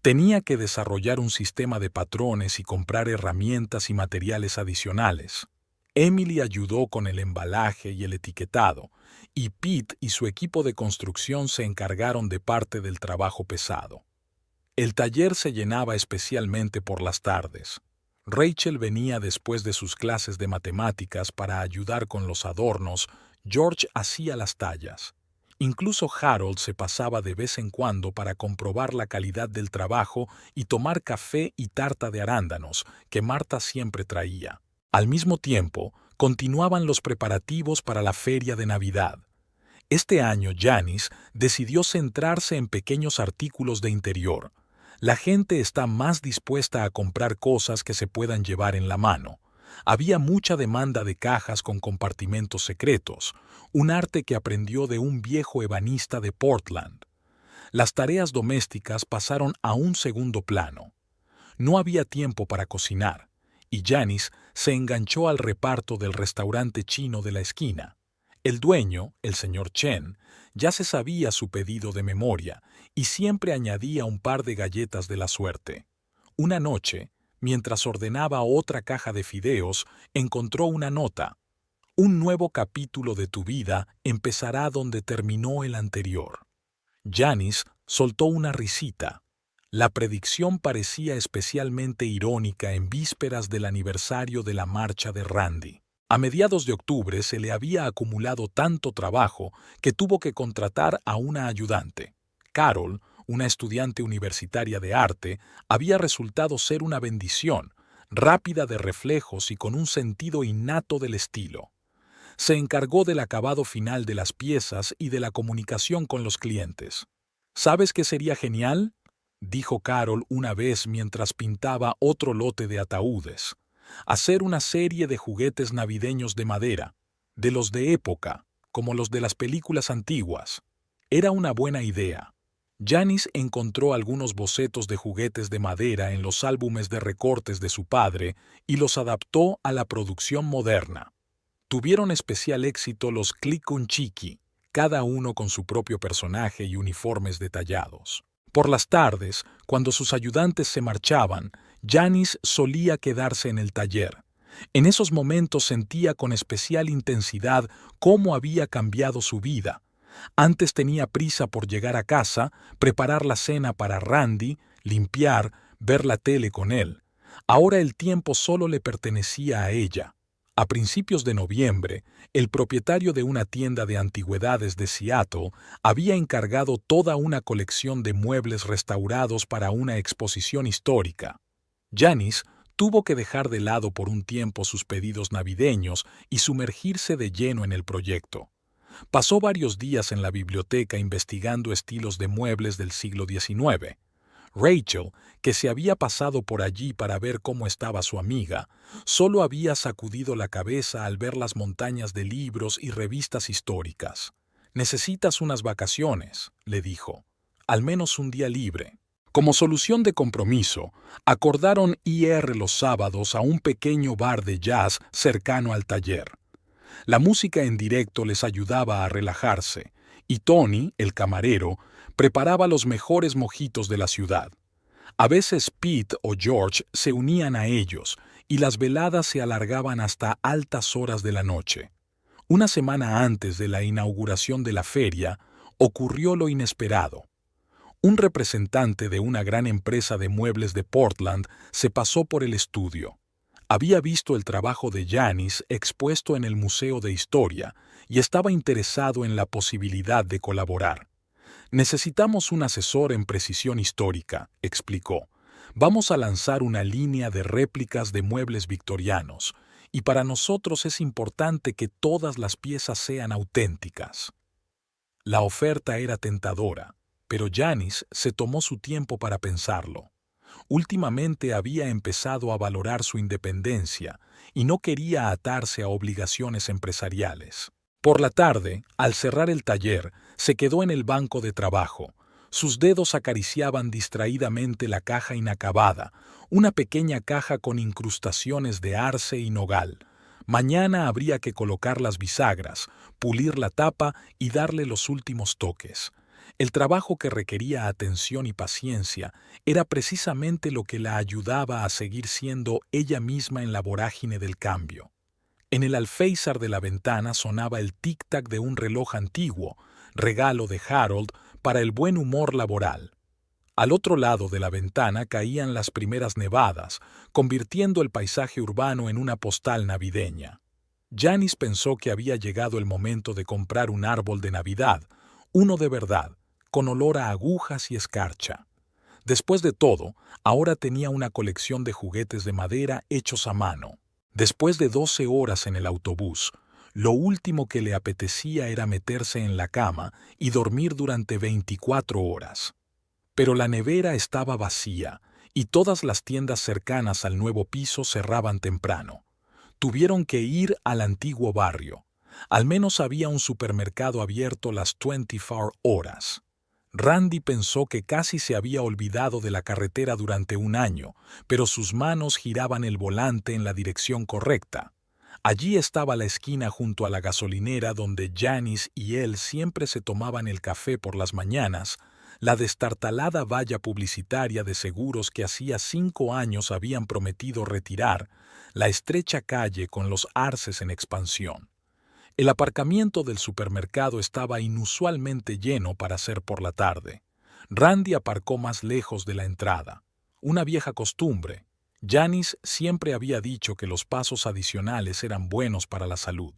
Tenía que desarrollar un sistema de patrones y comprar herramientas y materiales adicionales. Emily ayudó con el embalaje y el etiquetado, y Pete y su equipo de construcción se encargaron de parte del trabajo pesado. El taller se llenaba especialmente por las tardes. Rachel venía después de sus clases de matemáticas para ayudar con los adornos. George hacía las tallas. Incluso Harold se pasaba de vez en cuando para comprobar la calidad del trabajo y tomar café y tarta de arándanos que Marta siempre traía. Al mismo tiempo, continuaban los preparativos para la feria de Navidad. Este año Janice decidió centrarse en pequeños artículos de interior. La gente está más dispuesta a comprar cosas que se puedan llevar en la mano. Había mucha demanda de cajas con compartimentos secretos, un arte que aprendió de un viejo ebanista de Portland. Las tareas domésticas pasaron a un segundo plano. No había tiempo para cocinar, y Janice se enganchó al reparto del restaurante chino de la esquina. El dueño, el señor Chen, ya se sabía su pedido de memoria y siempre añadía un par de galletas de la suerte. Una noche, mientras ordenaba otra caja de fideos, encontró una nota. Un nuevo capítulo de tu vida empezará donde terminó el anterior. Janice soltó una risita. La predicción parecía especialmente irónica en vísperas del aniversario de la marcha de Randy. A mediados de octubre se le había acumulado tanto trabajo que tuvo que contratar a una ayudante. Carol, una estudiante universitaria de arte, había resultado ser una bendición, rápida de reflejos y con un sentido innato del estilo. Se encargó del acabado final de las piezas y de la comunicación con los clientes. ¿Sabes qué sería genial?, dijo Carol una vez mientras pintaba otro lote de ataúdes. Hacer una serie de juguetes navideños de madera, de los de época, como los de las películas antiguas. Era una buena idea. Janice encontró algunos bocetos de juguetes de madera en los álbumes de recortes de su padre y los adaptó a la producción moderna. Tuvieron especial éxito los Click-un-Chiki, cada uno con su propio personaje y uniformes detallados. Por las tardes, cuando sus ayudantes se marchaban, Janice solía quedarse en el taller. En esos momentos sentía con especial intensidad cómo había cambiado su vida. Antes tenía prisa por llegar a casa, preparar la cena para Randy, limpiar, ver la tele con él. Ahora el tiempo solo le pertenecía a ella. A principios de noviembre, el propietario de una tienda de antigüedades de Seattle había encargado toda una colección de muebles restaurados para una exposición histórica. Janice tuvo que dejar de lado por un tiempo sus pedidos navideños y sumergirse de lleno en el proyecto. Pasó varios días en la biblioteca investigando estilos de muebles del siglo XIX. Rachel, que se había pasado por allí para ver cómo estaba su amiga, solo había sacudido la cabeza al ver las montañas de libros y revistas históricas. «Necesitas unas vacaciones», le dijo. «Al menos un día libre». Como solución de compromiso, acordaron ir los sábados a un pequeño bar de jazz cercano al taller. La música en directo les ayudaba a relajarse, y Tony, el camarero, preparaba los mejores mojitos de la ciudad. A veces Pete o George se unían a ellos, y las veladas se alargaban hasta altas horas de la noche. Una semana antes de la inauguración de la feria, ocurrió lo inesperado. Un representante de una gran empresa de muebles de Portland se pasó por el estudio. Había visto el trabajo de Janice expuesto en el Museo de Historia y estaba interesado en la posibilidad de colaborar. «Necesitamos un asesor en precisión histórica», explicó. «Vamos a lanzar una línea de réplicas de muebles victorianos, y para nosotros es importante que todas las piezas sean auténticas». La oferta era tentadora, pero Janice se tomó su tiempo para pensarlo. Últimamente había empezado a valorar su independencia y no quería atarse a obligaciones empresariales. Por la tarde, al cerrar el taller, se quedó en el banco de trabajo. Sus dedos acariciaban distraídamente la caja inacabada, una pequeña caja con incrustaciones de arce y nogal. Mañana habría que colocar las bisagras, pulir la tapa y darle los últimos toques. El trabajo, que requería atención y paciencia, era precisamente lo que la ayudaba a seguir siendo ella misma en la vorágine del cambio. En el alféizar de la ventana sonaba el tic-tac de un reloj antiguo, regalo de Harold para el buen humor laboral. Al otro lado de la ventana caían las primeras nevadas, convirtiendo el paisaje urbano en una postal navideña. Janice pensó que había llegado el momento de comprar un árbol de Navidad, uno de verdad, con olor a agujas y escarcha. Después de todo, ahora tenía una colección de juguetes de madera hechos a mano. Después de 12 horas en el autobús, lo último que le apetecía era meterse en la cama y dormir durante 24 horas. Pero la nevera estaba vacía y todas las tiendas cercanas al nuevo piso cerraban temprano. Tuvieron que ir al antiguo barrio. Al menos había un supermercado abierto las 24 horas. Randy pensó que casi se había olvidado de la carretera durante un año, pero sus manos giraban el volante en la dirección correcta. Allí estaba la esquina junto a la gasolinera donde Janice y él siempre se tomaban el café por las mañanas, la destartalada valla publicitaria de seguros que hacía 5 años habían prometido retirar, la estrecha calle con los arces en expansión. El aparcamiento del supermercado estaba inusualmente lleno para ser por la tarde. Randy aparcó más lejos de la entrada. Una vieja costumbre. Janice siempre había dicho que los pasos adicionales eran buenos para la salud.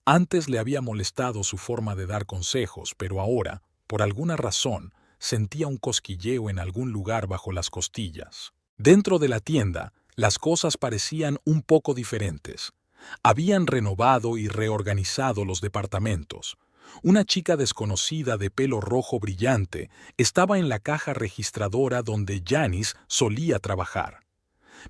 Antes le había molestado su forma de dar consejos, pero ahora, por alguna razón, sentía un cosquilleo en algún lugar bajo las costillas. Dentro de la tienda, las cosas parecían un poco diferentes. Habían renovado y reorganizado los departamentos. Una chica desconocida de pelo rojo brillante estaba en la caja registradora donde Janice solía trabajar.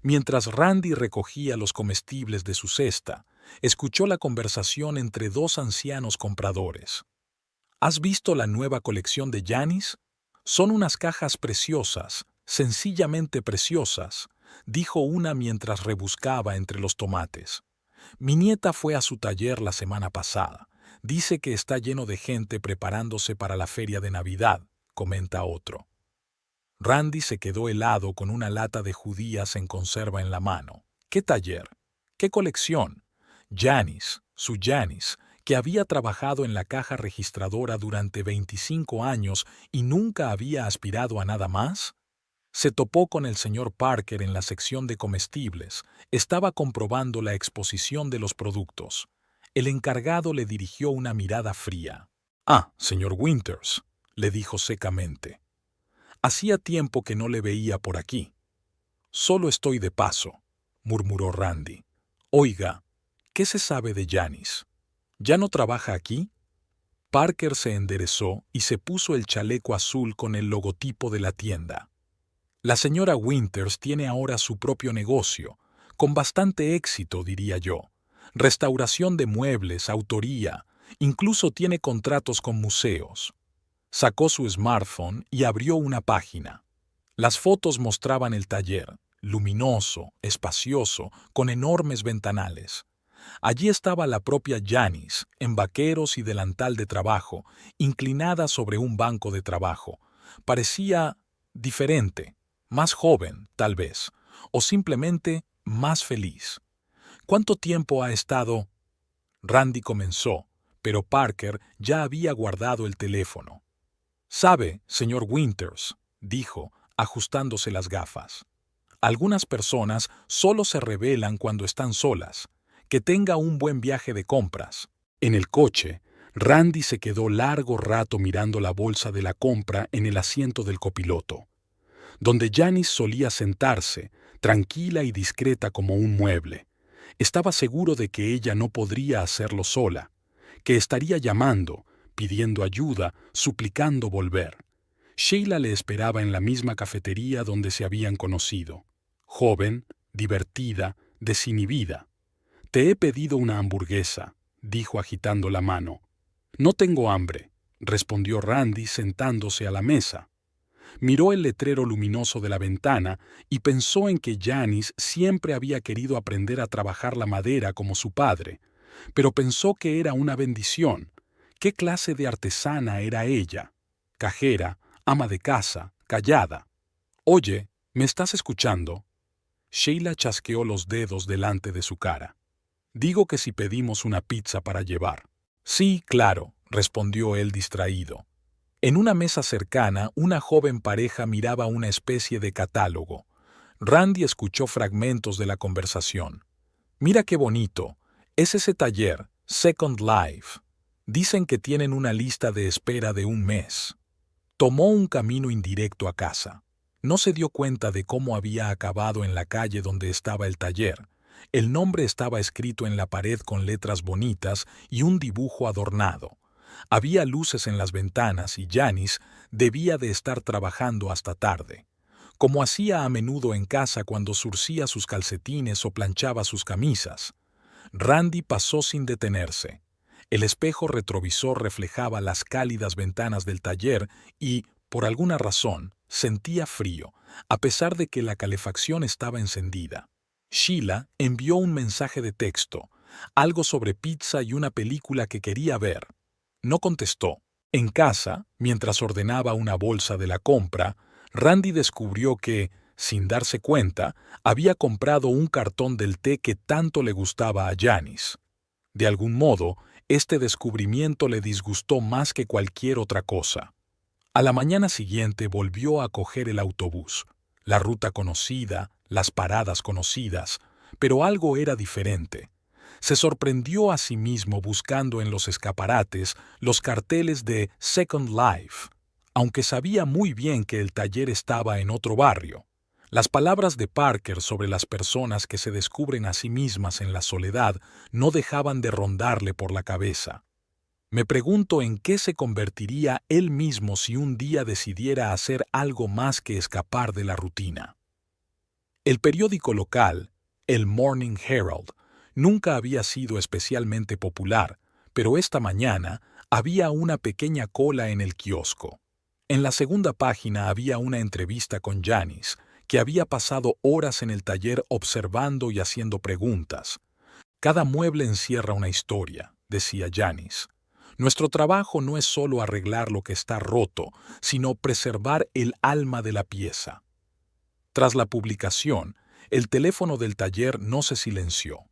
Mientras Randy recogía los comestibles de su cesta, escuchó la conversación entre 2 ancianos compradores. «¿Has visto la nueva colección de Janice? Son unas cajas preciosas, sencillamente preciosas», dijo una mientras rebuscaba entre los tomates. «Mi nieta fue a su taller la semana pasada. Dice que está lleno de gente preparándose para la feria de Navidad», comenta otro. Randy se quedó helado con una lata de judías en conserva en la mano. ¿Qué taller? ¿Qué colección? Janice, su Janice, que había trabajado en la caja registradora durante 25 años y nunca había aspirado a nada más? Se topó con el señor Parker en la sección de comestibles. Estaba comprobando la exposición de los productos. El encargado le dirigió una mirada fría. «Ah, señor Winters», le dijo secamente. «Hacía tiempo que no le veía por aquí». «Solo estoy de paso», murmuró Randy. «Oiga, ¿qué se sabe de Janice? ¿Ya no trabaja aquí?» Parker se enderezó y se puso el chaleco azul con el logotipo de la tienda. «La señora Winters tiene ahora su propio negocio, con bastante éxito, diría yo. Restauración de muebles, autoría, incluso tiene contratos con museos». Sacó su smartphone y abrió una página. Las fotos mostraban el taller, luminoso, espacioso, con enormes ventanales. Allí estaba la propia Janice, en vaqueros y delantal de trabajo, inclinada sobre un banco de trabajo. Parecía diferente, más joven, tal vez, o simplemente más feliz. ¿Cuánto tiempo ha estado? Randy comenzó, pero Parker ya había guardado el teléfono. «Sabe, señor Winters», dijo, ajustándose las gafas. «Algunas personas solo se rebelan cuando están solas. Que tenga un buen viaje de compras». En el coche, Randy se quedó largo rato mirando la bolsa de la compra en el asiento del copiloto, donde Janice solía sentarse, tranquila y discreta como un mueble. Estaba seguro de que ella no podría hacerlo sola, que estaría llamando, pidiendo ayuda, suplicando volver. Sheila le esperaba en la misma cafetería donde se habían conocido. Joven, divertida, desinhibida. «Te he pedido una hamburguesa», dijo agitando la mano. «No tengo hambre», respondió Randy sentándose a la mesa. Miró el letrero luminoso de la ventana y pensó en que Janice siempre había querido aprender a trabajar la madera como su padre, pero pensó que era una bendición. ¿Qué clase de artesana era ella? Cajera, ama de casa, callada. «Oye, ¿me estás escuchando?» Sheila chasqueó los dedos delante de su cara. «Digo que si pedimos una pizza para llevar». «Sí, claro», respondió él distraído. En una mesa cercana, una joven pareja miraba una especie de catálogo. Randy escuchó fragmentos de la conversación. «Mira qué bonito. Es ese taller, Second Life. Dicen que tienen una lista de espera de 1 mes». Tomó un camino indirecto a casa. No se dio cuenta de cómo había acabado en la calle donde estaba el taller. El nombre estaba escrito en la pared con letras bonitas y un dibujo adornado. Había luces en las ventanas y Janice debía de estar trabajando hasta tarde, como hacía a menudo en casa cuando zurcía sus calcetines o planchaba sus camisas. Randy pasó sin detenerse. El espejo retrovisor reflejaba las cálidas ventanas del taller y, por alguna razón, sentía frío, a pesar de que la calefacción estaba encendida. Sheila envió un mensaje de texto, algo sobre pizza y una película que quería ver. No contestó. En casa, mientras ordenaba una bolsa de la compra, Randy descubrió que, sin darse cuenta, había comprado un cartón del té que tanto le gustaba a Janice. De algún modo, este descubrimiento le disgustó más que cualquier otra cosa. A la mañana siguiente volvió a coger el autobús, la ruta conocida, las paradas conocidas, pero algo era diferente. Se sorprendió a sí mismo buscando en los escaparates los carteles de Second Life, aunque sabía muy bien que el taller estaba en otro barrio. Las palabras de Parker sobre las personas que se descubren a sí mismas en la soledad no dejaban de rondarle por la cabeza. Me pregunto en qué se convertiría él mismo si un día decidiera hacer algo más que escapar de la rutina. El periódico local, el Morning Herald, nunca había sido especialmente popular, pero esta mañana había una pequeña cola en el kiosco. En la segunda página había una entrevista con Janice, que había pasado horas en el taller observando y haciendo preguntas. «Cada mueble encierra una historia», decía Janice. «Nuestro trabajo no es solo arreglar lo que está roto, sino preservar el alma de la pieza». Tras la publicación, el teléfono del taller no se silenció.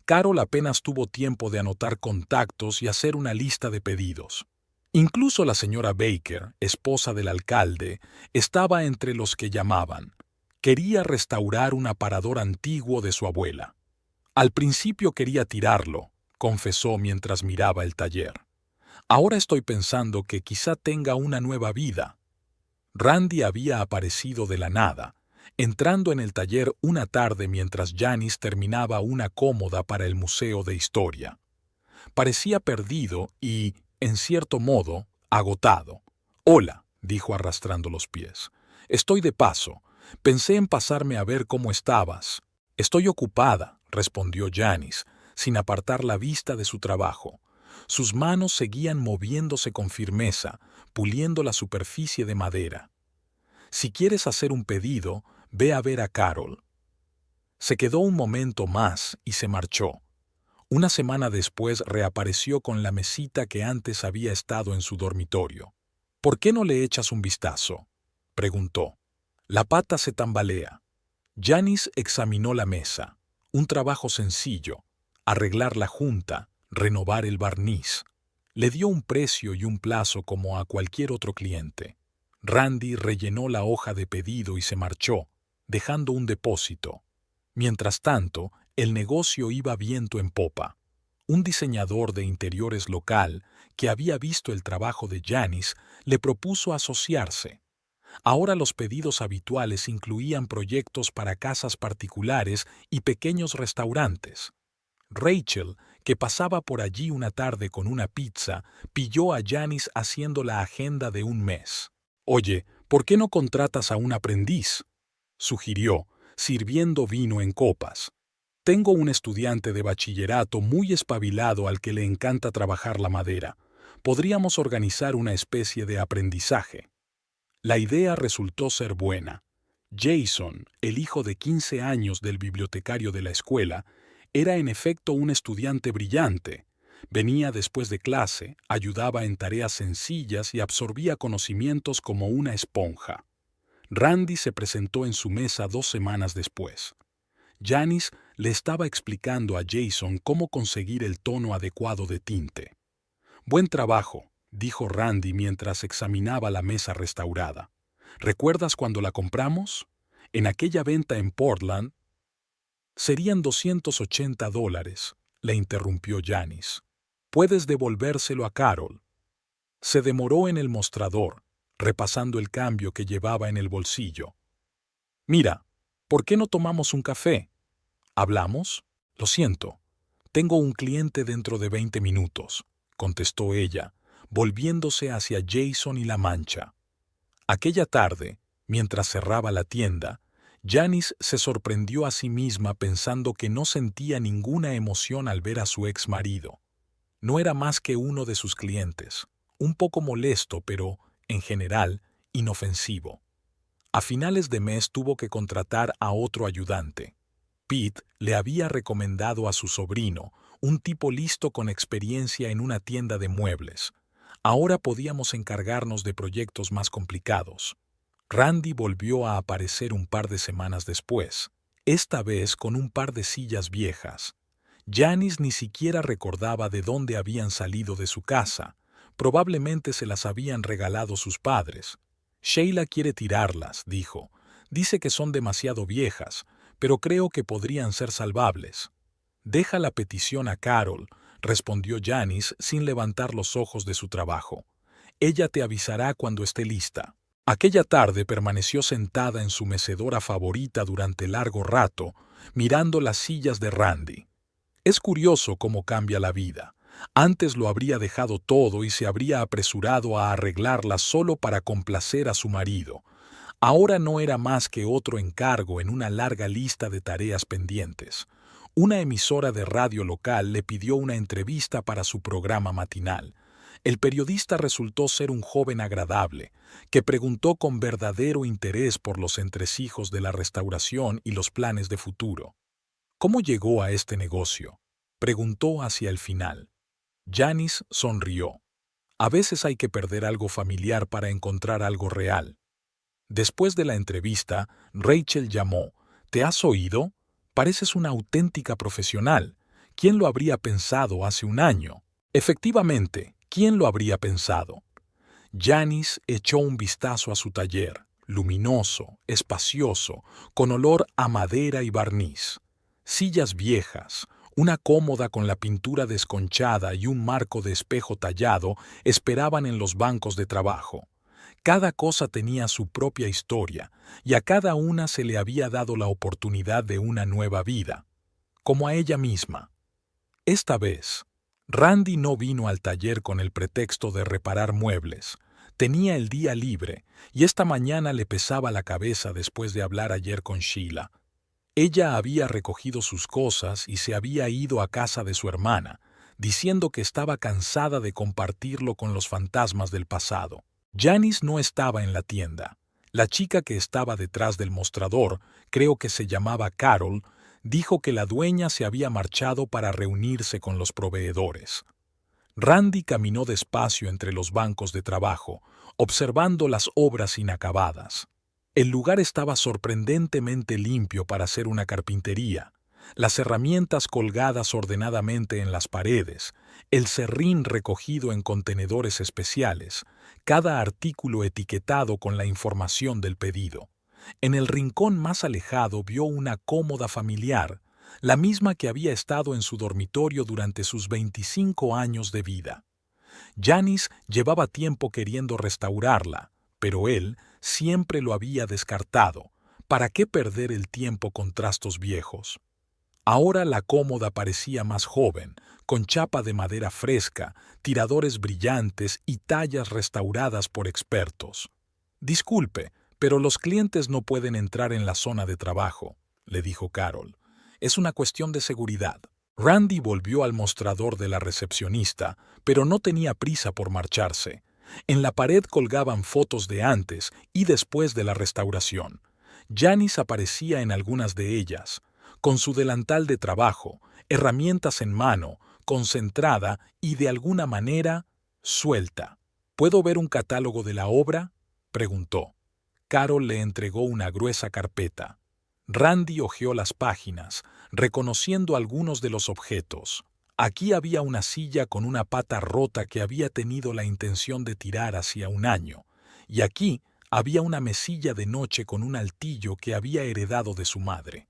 Carol apenas tuvo tiempo de anotar contactos y hacer una lista de pedidos. Incluso la señora Baker, esposa del alcalde, estaba entre los que llamaban. Quería restaurar un aparador antiguo de su abuela. Al principio quería tirarlo, confesó mientras miraba el taller. Ahora estoy pensando que quizá tenga una nueva vida. Randy había aparecido de la nada, entrando en el taller una tarde mientras Janice terminaba una cómoda para el Museo de Historia. Parecía perdido y, en cierto modo, agotado. «Hola», dijo arrastrando los pies. «Estoy de paso. Pensé en pasarme a ver cómo estabas». «Estoy ocupada», respondió Janice, sin apartar la vista de su trabajo. Sus manos seguían moviéndose con firmeza, puliendo la superficie de madera. «Si quieres hacer un pedido, ve a ver a Carol». Se quedó un momento más y se marchó. Una semana después reapareció con la mesita que antes había estado en su dormitorio. «¿Por qué no le echas un vistazo?», preguntó. La pata se tambalea. Janice examinó la mesa. Un trabajo sencillo: arreglar la junta, renovar el barniz. Le dio un precio y un plazo como a cualquier otro cliente. Randy rellenó la hoja de pedido y se marchó, dejando un depósito. Mientras tanto, el negocio iba viento en popa. Un diseñador de interiores local, que había visto el trabajo de Janice, le propuso asociarse. Ahora los pedidos habituales incluían proyectos para casas particulares y pequeños restaurantes. Rachel, que pasaba por allí una tarde con una pizza, pilló a Janice haciendo la agenda de un mes. «Oye, ¿por qué no contratas a un aprendiz?», sugirió, sirviendo vino en copas. «Tengo un estudiante de bachillerato muy espabilado al que le encanta trabajar la madera. Podríamos organizar una especie de aprendizaje». La idea resultó ser buena. Jason, el hijo de 15 años del bibliotecario de la escuela, era en efecto un estudiante brillante. Venía después de clase, ayudaba en tareas sencillas y absorbía conocimientos como una esponja. Randy se presentó en su mesa 2 semanas después. Janice le estaba explicando a Jason cómo conseguir el tono adecuado de tinte. «Buen trabajo», dijo Randy mientras examinaba la mesa restaurada. «¿Recuerdas cuando la compramos? En aquella venta en Portland». «Serían $280», le interrumpió Janice. «Puedes devolvérselo a Carol». Se demoró en el mostrador, repasando el cambio que llevaba en el bolsillo. «Mira, ¿por qué no tomamos un café? ¿Hablamos? Lo siento. Tengo un cliente dentro de 20 minutos», contestó ella, volviéndose hacia Jason y la mancha. Aquella tarde, mientras cerraba la tienda, Janice se sorprendió a sí misma pensando que no sentía ninguna emoción al ver a su ex marido. No era más que uno de sus clientes, un poco molesto, pero, en general, inofensivo. A finales de mes tuvo que contratar a otro ayudante. Pete le había recomendado a su sobrino, un tipo listo con experiencia en una tienda de muebles. Ahora podíamos encargarnos de proyectos más complicados. Randy volvió a aparecer un par de semanas después, esta vez con un par de sillas viejas. Janice ni siquiera recordaba de dónde habían salido de su casa. Probablemente se las habían regalado sus padres. «Sheila quiere tirarlas», dijo. «Dice que son demasiado viejas, pero creo que podrían ser salvables». «Deja la petición a Carol», respondió Janice sin levantar los ojos de su trabajo. «Ella te avisará cuando esté lista». Aquella tarde permaneció sentada en su mecedora favorita durante largo rato, mirando las sillas de Randy. Es curioso cómo cambia la vida. Antes lo habría dejado todo y se habría apresurado a arreglarlas solo para complacer a su marido. Ahora no era más que otro encargo en una larga lista de tareas pendientes. Una emisora de radio local le pidió una entrevista para su programa matinal. El periodista resultó ser un joven agradable, que preguntó con verdadero interés por los entresijos de la restauración y los planes de futuro. «¿Cómo llegó a este negocio?», preguntó hacia el final. Janice sonrió. «A veces hay que perder algo familiar para encontrar algo real». Después de la entrevista, Rachel llamó. «¿Te has oído? Pareces una auténtica profesional. ¿Quién lo habría pensado hace un año? Efectivamente, ¿quién lo habría pensado? Janice echó un vistazo a su taller, luminoso, espacioso, con olor a madera y barniz. Sillas viejas, una cómoda con la pintura desconchada y un marco de espejo tallado esperaban en los bancos de trabajo. Cada cosa tenía su propia historia, y a cada una se le había dado la oportunidad de una nueva vida, como a ella misma. Esta vez, Randy no vino al taller con el pretexto de reparar muebles. Tenía el día libre, y esta mañana le pesaba la cabeza después de hablar ayer con Sheila. Ella había recogido sus cosas y se había ido a casa de su hermana, diciendo que estaba cansada de compartirlo con los fantasmas del pasado. Janice no estaba en la tienda. La chica que estaba detrás del mostrador, creo que se llamaba Carol, dijo que la dueña se había marchado para reunirse con los proveedores. Randy caminó despacio entre los bancos de trabajo, observando las obras inacabadas. El lugar estaba sorprendentemente limpio para ser una carpintería. Las herramientas colgadas ordenadamente en las paredes, el serrín recogido en contenedores especiales, cada artículo etiquetado con la información del pedido. En el rincón más alejado vio una cómoda familiar, la misma que había estado en su dormitorio durante sus 25 años de vida. Janice llevaba tiempo queriendo restaurarla, pero él siempre lo había descartado. ¿Para qué perder el tiempo con trastos viejos? Ahora la cómoda parecía más joven, con chapa de madera fresca, tiradores brillantes y tallas restauradas por expertos. «Disculpe, pero los clientes no pueden entrar en la zona de trabajo», le dijo Carol. «Es una cuestión de seguridad». Randy volvió al mostrador de la recepcionista, pero no tenía prisa por marcharse. En la pared colgaban fotos de antes y después de la restauración. Janice aparecía en algunas de ellas, con su delantal de trabajo, herramientas en mano, concentrada y de alguna manera suelta. «¿Puedo ver un catálogo de la obra?», preguntó. Carol le entregó una gruesa carpeta. Randy hojeó las páginas, reconociendo algunos de los objetos. Aquí había una silla con una pata rota que había tenido la intención de tirar hacía un año, y aquí había una mesilla de noche con un altillo que había heredado de su madre.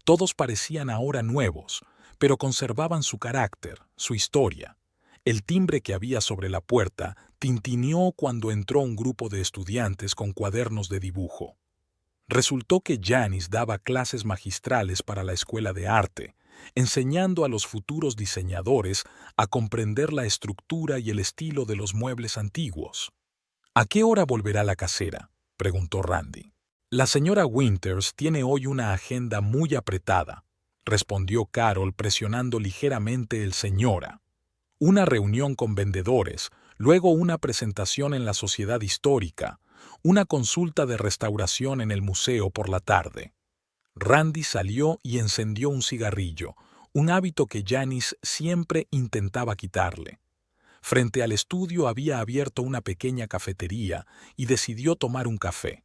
Todos parecían ahora nuevos, pero conservaban su carácter, su historia. El timbre que había sobre la puerta tintineó cuando entró un grupo de estudiantes con cuadernos de dibujo. Resultó que Janice daba clases magistrales para la escuela de arte, enseñando a los futuros diseñadores a comprender la estructura y el estilo de los muebles antiguos. «¿A qué hora volverá la casera?», preguntó Randy. «La señora Winters tiene hoy una agenda muy apretada», respondió Carol presionando ligeramente el señora. «Una reunión con vendedores, luego una presentación en la Sociedad Histórica, una consulta de restauración en el museo por la tarde». Randy salió y encendió un cigarrillo, un hábito que Janice siempre intentaba quitarle. Frente al estudio había abierto una pequeña cafetería y decidió tomar un café.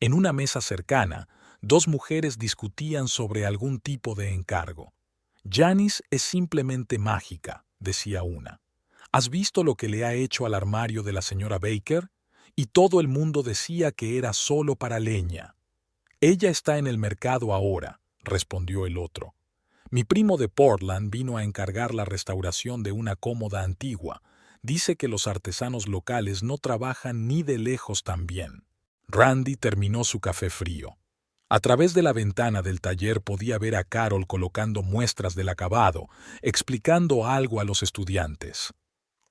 En una mesa cercana, dos mujeres discutían sobre algún tipo de encargo. «Janice es simplemente mágica», decía una. «¿Has visto lo que le ha hecho al armario de la señora Baker?». Y todo el mundo decía que era solo para leña. «Ella está en el mercado ahora», respondió el otro. «Mi primo de Portland vino a encargar la restauración de una cómoda antigua. Dice que los artesanos locales no trabajan ni de lejos tan bien». Randy terminó su café frío. A través de la ventana del taller podía ver a Carol colocando muestras del acabado, explicando algo a los estudiantes.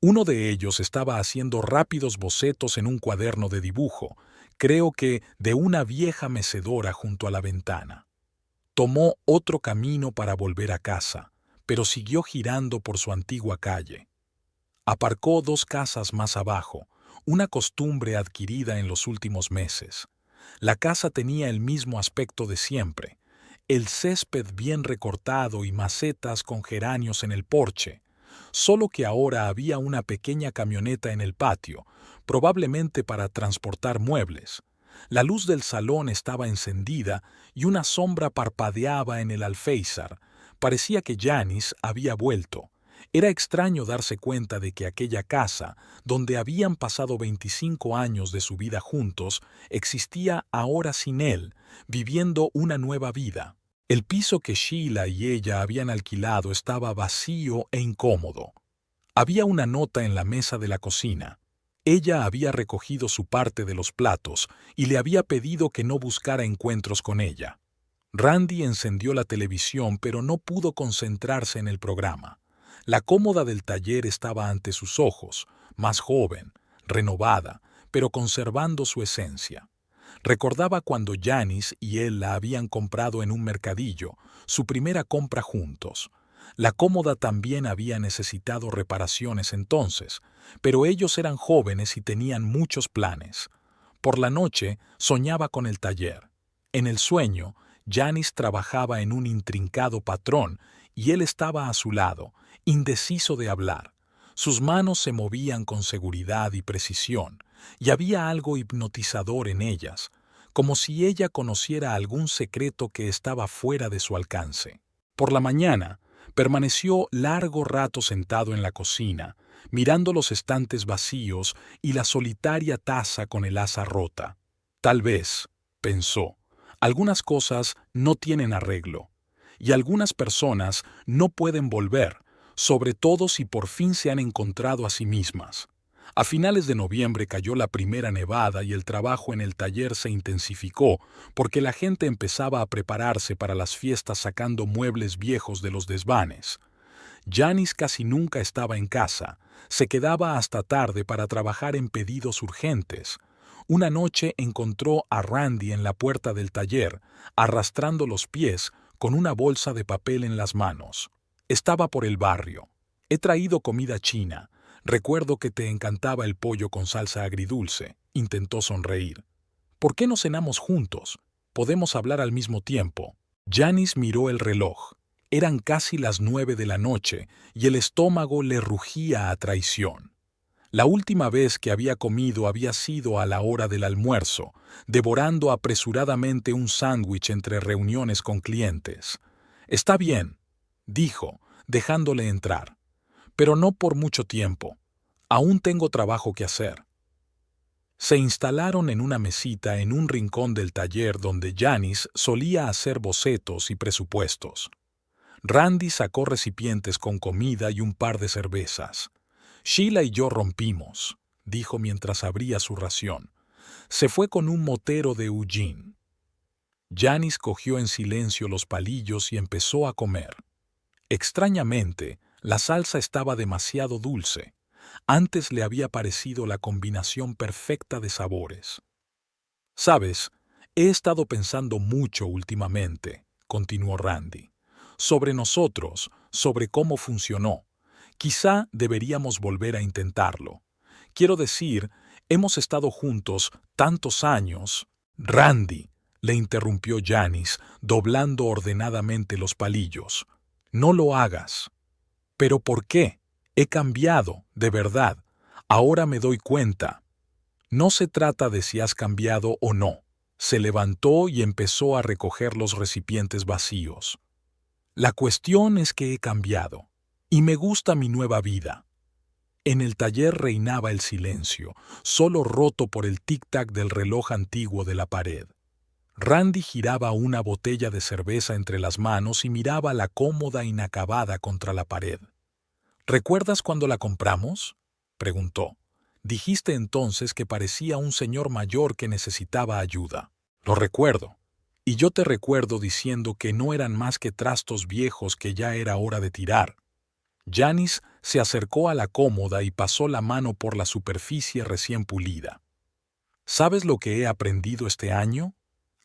Uno de ellos estaba haciendo rápidos bocetos en un cuaderno de dibujo, creo que de una vieja mecedora junto a la ventana. Tomó otro camino para volver a casa, pero siguió girando por su antigua calle. Aparcó 2 casas más abajo, una costumbre adquirida en los últimos meses. La casa tenía el mismo aspecto de siempre, el césped bien recortado y macetas con geranios en el porche, solo que ahora había una pequeña camioneta en el patio, probablemente para transportar muebles. La luz del salón estaba encendida y una sombra parpadeaba en el alféizar, Parecía que Janice había vuelto. Era extraño darse cuenta de que aquella casa, donde habían pasado 25 años de su vida juntos, existía ahora sin él, viviendo una nueva vida. El piso que Sheila y ella habían alquilado estaba vacío e incómodo. Había una nota en la mesa de la cocina. Ella había recogido su parte de los platos y le había pedido que no buscara encuentros con ella. Randy encendió la televisión, pero no pudo concentrarse en el programa. La cómoda del taller estaba ante sus ojos, más joven, renovada, pero conservando su esencia. Recordaba cuando Janice y él la habían comprado en un mercadillo, su primera compra juntos. La cómoda también había necesitado reparaciones entonces, pero ellos eran jóvenes y tenían muchos planes. Por la noche soñaba con el taller. En el sueño, Janice trabajaba en un intrincado patrón y él estaba a su lado, indeciso de hablar. Sus manos se movían con seguridad y precisión, y había algo hipnotizador en ellas, como si ella conociera algún secreto que estaba fuera de su alcance. Por la mañana, permaneció largo rato sentado en la cocina, mirando los estantes vacíos y la solitaria taza con el asa rota. Tal vez, pensó, algunas cosas no tienen arreglo, y algunas personas no pueden volver, sobre todo si por fin se han encontrado a sí mismas. A finales de noviembre cayó la primera nevada y el trabajo en el taller se intensificó porque la gente empezaba a prepararse para las fiestas sacando muebles viejos de los desvanes. Janice casi nunca estaba en casa, se quedaba hasta tarde para trabajar en pedidos urgentes. Una noche encontró a Randy en la puerta del taller, arrastrando los pies con una bolsa de papel en las manos. Estaba por el barrio. He traído comida china. Recuerdo que te encantaba el pollo con salsa agridulce. Intentó sonreír. ¿Por qué no cenamos juntos? Podemos hablar al mismo tiempo. Janice miró el reloj. Eran casi las 9 de la noche y el estómago le rugía a traición. La última vez que había comido había sido a la hora del almuerzo, devorando apresuradamente un sándwich entre reuniones con clientes. Está bien, dijo, dejándole entrar. Pero no por mucho tiempo. Aún tengo trabajo que hacer. Se instalaron en una mesita en un rincón del taller donde Janice solía hacer bocetos y presupuestos. Randy sacó recipientes con comida y un par de cervezas. Sheila y yo rompimos, dijo mientras abría su ración. Se fue con un motero de Eugene. Janice cogió en silencio los palillos y empezó a comer. Extrañamente, la salsa estaba demasiado dulce. Antes le había parecido la combinación perfecta de sabores. «Sabes, he estado pensando mucho últimamente», continuó Randy, «sobre nosotros, sobre cómo funcionó. Quizá deberíamos volver a intentarlo. Quiero decir, hemos estado juntos tantos años». «Randy», le interrumpió Janice, doblando ordenadamente los palillos. «No lo hagas». «¿Pero por qué? He cambiado, de verdad. Ahora me doy cuenta». «No se trata de si has cambiado o no». Se levantó y empezó a recoger los recipientes vacíos. «La cuestión es que he cambiado, y me gusta mi nueva vida». En el taller reinaba el silencio, solo roto por el tic-tac del reloj antiguo de la pared. Randy giraba una botella de cerveza entre las manos y miraba la cómoda inacabada contra la pared. «¿Recuerdas cuando la compramos?», preguntó. «Dijiste entonces que parecía un señor mayor que necesitaba ayuda». «Lo recuerdo. Y yo te recuerdo diciendo que no eran más que trastos viejos que ya era hora de tirar». Janice se acercó a la cómoda y pasó la mano por la superficie recién pulida. «¿Sabes lo que he aprendido este año?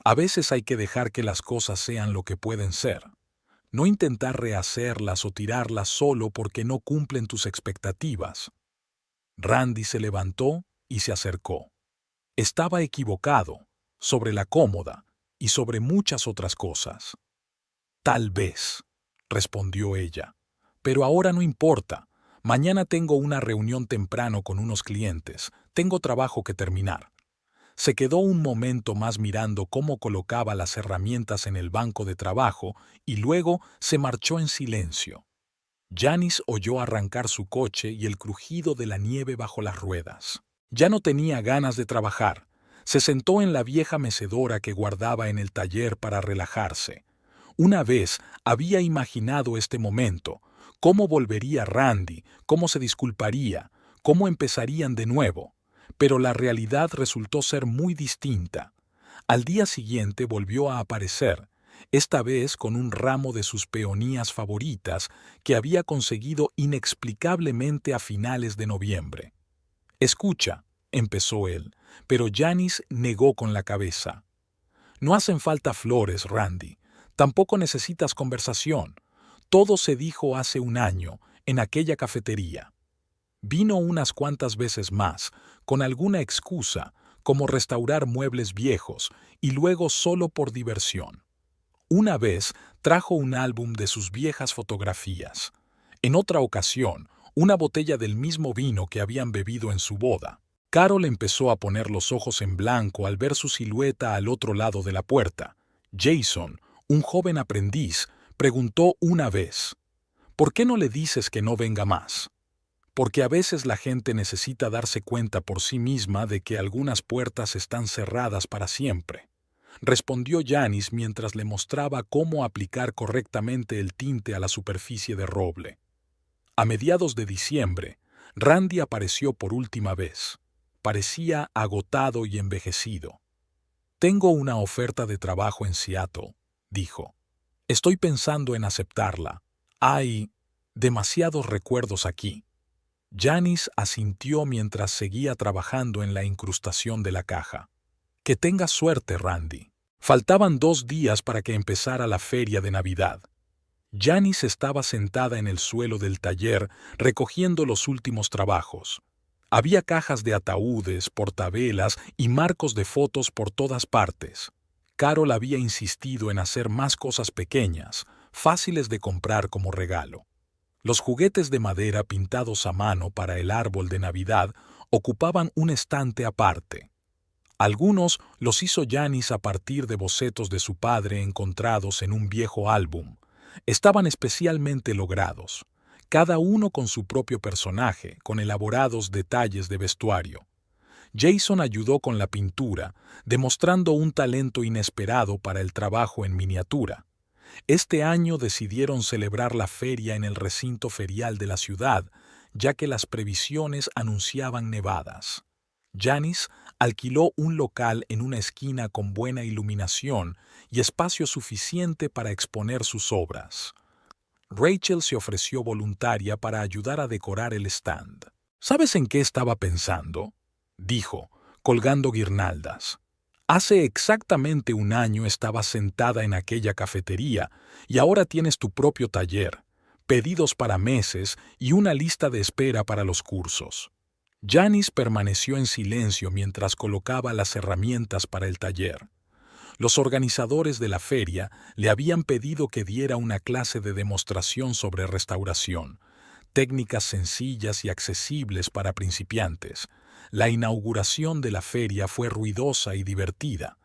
A veces hay que dejar que las cosas sean lo que pueden ser. No intentar rehacerlas o tirarlas solo porque no cumplen tus expectativas». Randy se levantó y se acercó. Estaba equivocado, sobre la cómoda y sobre muchas otras cosas. «Tal vez», respondió ella. «Pero ahora no importa. Mañana tengo una reunión temprano con unos clientes. Tengo trabajo que terminar». Se quedó un momento más mirando cómo colocaba las herramientas en el banco de trabajo y luego se marchó en silencio. Janice oyó arrancar su coche y el crujido de la nieve bajo las ruedas. Ya no tenía ganas de trabajar. Se sentó en la vieja mecedora que guardaba en el taller para relajarse. Una vez había imaginado este momento, cómo volvería Randy, cómo se disculparía, cómo empezarían de nuevo. Pero la realidad resultó ser muy distinta. Al día siguiente volvió a aparecer, esta vez con un ramo de sus peonías favoritas que había conseguido inexplicablemente a finales de noviembre. «Escucha», empezó él, pero Janice negó con la cabeza. «No hacen falta flores, Randy. Tampoco necesitas conversación. Todo se dijo hace un año, en aquella cafetería». Vino unas cuantas veces más, con alguna excusa, como restaurar muebles viejos, y luego solo por diversión. Una vez trajo un álbum de sus viejas fotografías. En otra ocasión, una botella del mismo vino que habían bebido en su boda. Carol empezó a poner los ojos en blanco al ver su silueta al otro lado de la puerta. Jason, un joven aprendiz, preguntó una vez: «¿Por qué no le dices que no venga más?» Porque a veces la gente necesita darse cuenta por sí misma de que algunas puertas están cerradas para siempre, respondió Janice mientras le mostraba cómo aplicar correctamente el tinte a la superficie de roble. A mediados de diciembre, Randy apareció por última vez. Parecía agotado y envejecido. «Tengo una oferta de trabajo en Seattle», dijo. «Estoy pensando en aceptarla. Hay demasiados recuerdos aquí». Janice asintió mientras seguía trabajando en la incrustación de la caja. «Que tengas suerte, Randy». Faltaban 2 días para que empezara la feria de Navidad. Janice estaba sentada en el suelo del taller recogiendo los últimos trabajos. Había cajas de ataúdes, portavelas y marcos de fotos por todas partes. Carol había insistido en hacer más cosas pequeñas, fáciles de comprar como regalo. Los juguetes de madera pintados a mano para el árbol de Navidad ocupaban un estante aparte. Algunos los hizo Janice a partir de bocetos de su padre encontrados en un viejo álbum. Estaban especialmente logrados, cada uno con su propio personaje, con elaborados detalles de vestuario. Jason ayudó con la pintura, demostrando un talento inesperado para el trabajo en miniatura. Este año decidieron celebrar la feria en el recinto ferial de la ciudad, ya que las previsiones anunciaban nevadas. Janice alquiló un local en una esquina con buena iluminación y espacio suficiente para exponer sus obras. Rachel se ofreció voluntaria para ayudar a decorar el stand. «¿Sabes en qué estaba pensando?», dijo, colgando guirnaldas. «Hace exactamente un año estabas sentada en aquella cafetería y ahora tienes tu propio taller, pedidos para meses y una lista de espera para los cursos». Janice permaneció en silencio mientras colocaba las herramientas para el taller. Los organizadores de la feria le habían pedido que diera una clase de demostración sobre restauración, técnicas sencillas y accesibles para principiantes. La inauguración de la feria fue ruidosa y divertida.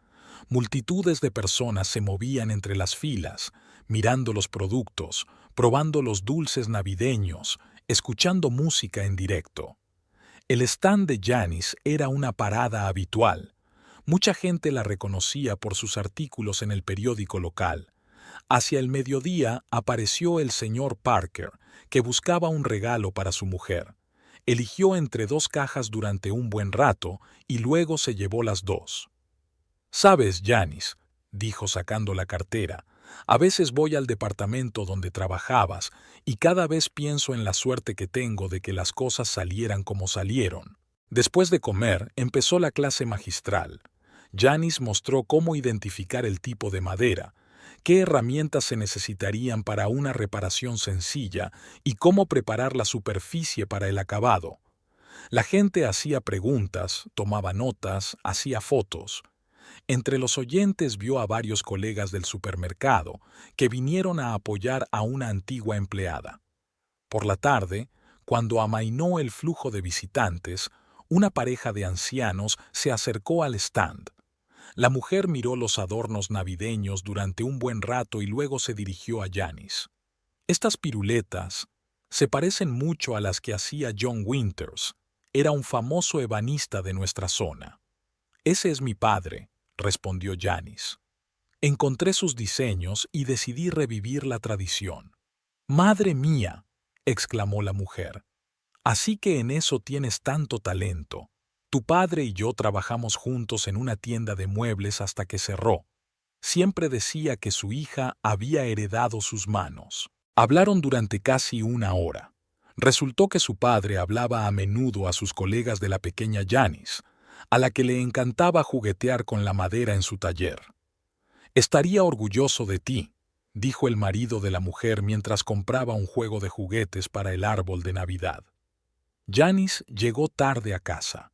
Multitudes de personas se movían entre las filas, mirando los productos, probando los dulces navideños, escuchando música en directo. El stand de Janice era una parada habitual. Mucha gente la reconocía por sus artículos en el periódico local. Hacia el mediodía apareció el señor Parker, que buscaba un regalo para su mujer. Eligió entre 2 cajas durante un buen rato y luego se llevó las 2. «Sabes, Janice», dijo sacando la cartera, «a veces voy al departamento donde trabajabas y cada vez pienso en la suerte que tengo de que las cosas salieran como salieron». Después de comer, empezó la clase magistral. Janice mostró cómo identificar el tipo de madera, qué herramientas se necesitarían para una reparación sencilla y cómo preparar la superficie para el acabado. La gente hacía preguntas, tomaba notas, hacía fotos. Entre los oyentes vio a varios colegas del supermercado que vinieron a apoyar a una antigua empleada. Por la tarde, cuando amainó el flujo de visitantes, una pareja de ancianos se acercó al stand. La mujer miró los adornos navideños durante un buen rato y luego se dirigió a Janice. Estas piruletas se parecen mucho a las que hacía John Winters. Era un famoso ebanista de nuestra zona. Ese es mi padre, respondió Janice. Encontré sus diseños y decidí revivir la tradición. ¡Madre mía!, exclamó la mujer. Así que en eso tienes tanto talento. Tu padre y yo trabajamos juntos en una tienda de muebles hasta que cerró. Siempre decía que su hija había heredado sus manos. Hablaron durante casi una hora. Resultó que su padre hablaba a menudo a sus colegas de la pequeña Janice, a la que le encantaba juguetear con la madera en su taller. «Estaría orgulloso de ti», dijo el marido de la mujer mientras compraba un juego de juguetes para el árbol de Navidad. Janice llegó tarde a casa.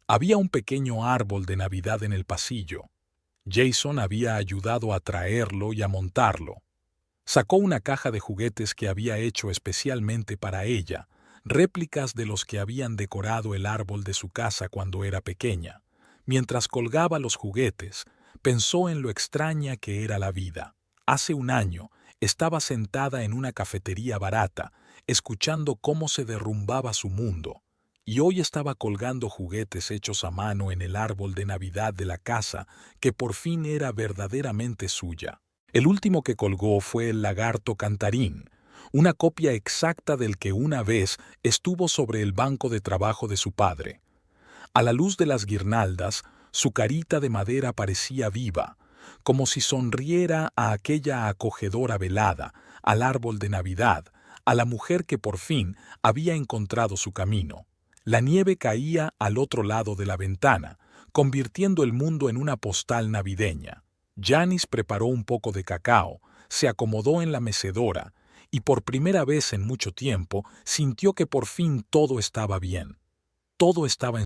Había un pequeño árbol de Navidad en el pasillo. Jason había ayudado a traerlo y a montarlo. Sacó una caja de juguetes que había hecho especialmente para ella, réplicas de los que habían decorado el árbol de su casa cuando era pequeña. Mientras colgaba los juguetes, pensó en lo extraña que era la vida. Hace un año, estaba sentada en una cafetería barata, escuchando cómo se derrumbaba su mundo, y hoy estaba colgando juguetes hechos a mano en el árbol de Navidad de la casa, que por fin era verdaderamente suya. El último que colgó fue el lagarto cantarín, una copia exacta del que una vez estuvo sobre el banco de trabajo de su padre. A la luz de las guirnaldas, su carita de madera parecía viva, como si sonriera a aquella acogedora velada, al árbol de Navidad, a la mujer que por fin había encontrado su camino. La nieve caía al otro lado de la ventana, convirtiendo el mundo en una postal navideña. Janice preparó un poco de cacao, se acomodó en la mecedora y por primera vez en mucho tiempo sintió que por fin todo estaba bien. Todo estaba en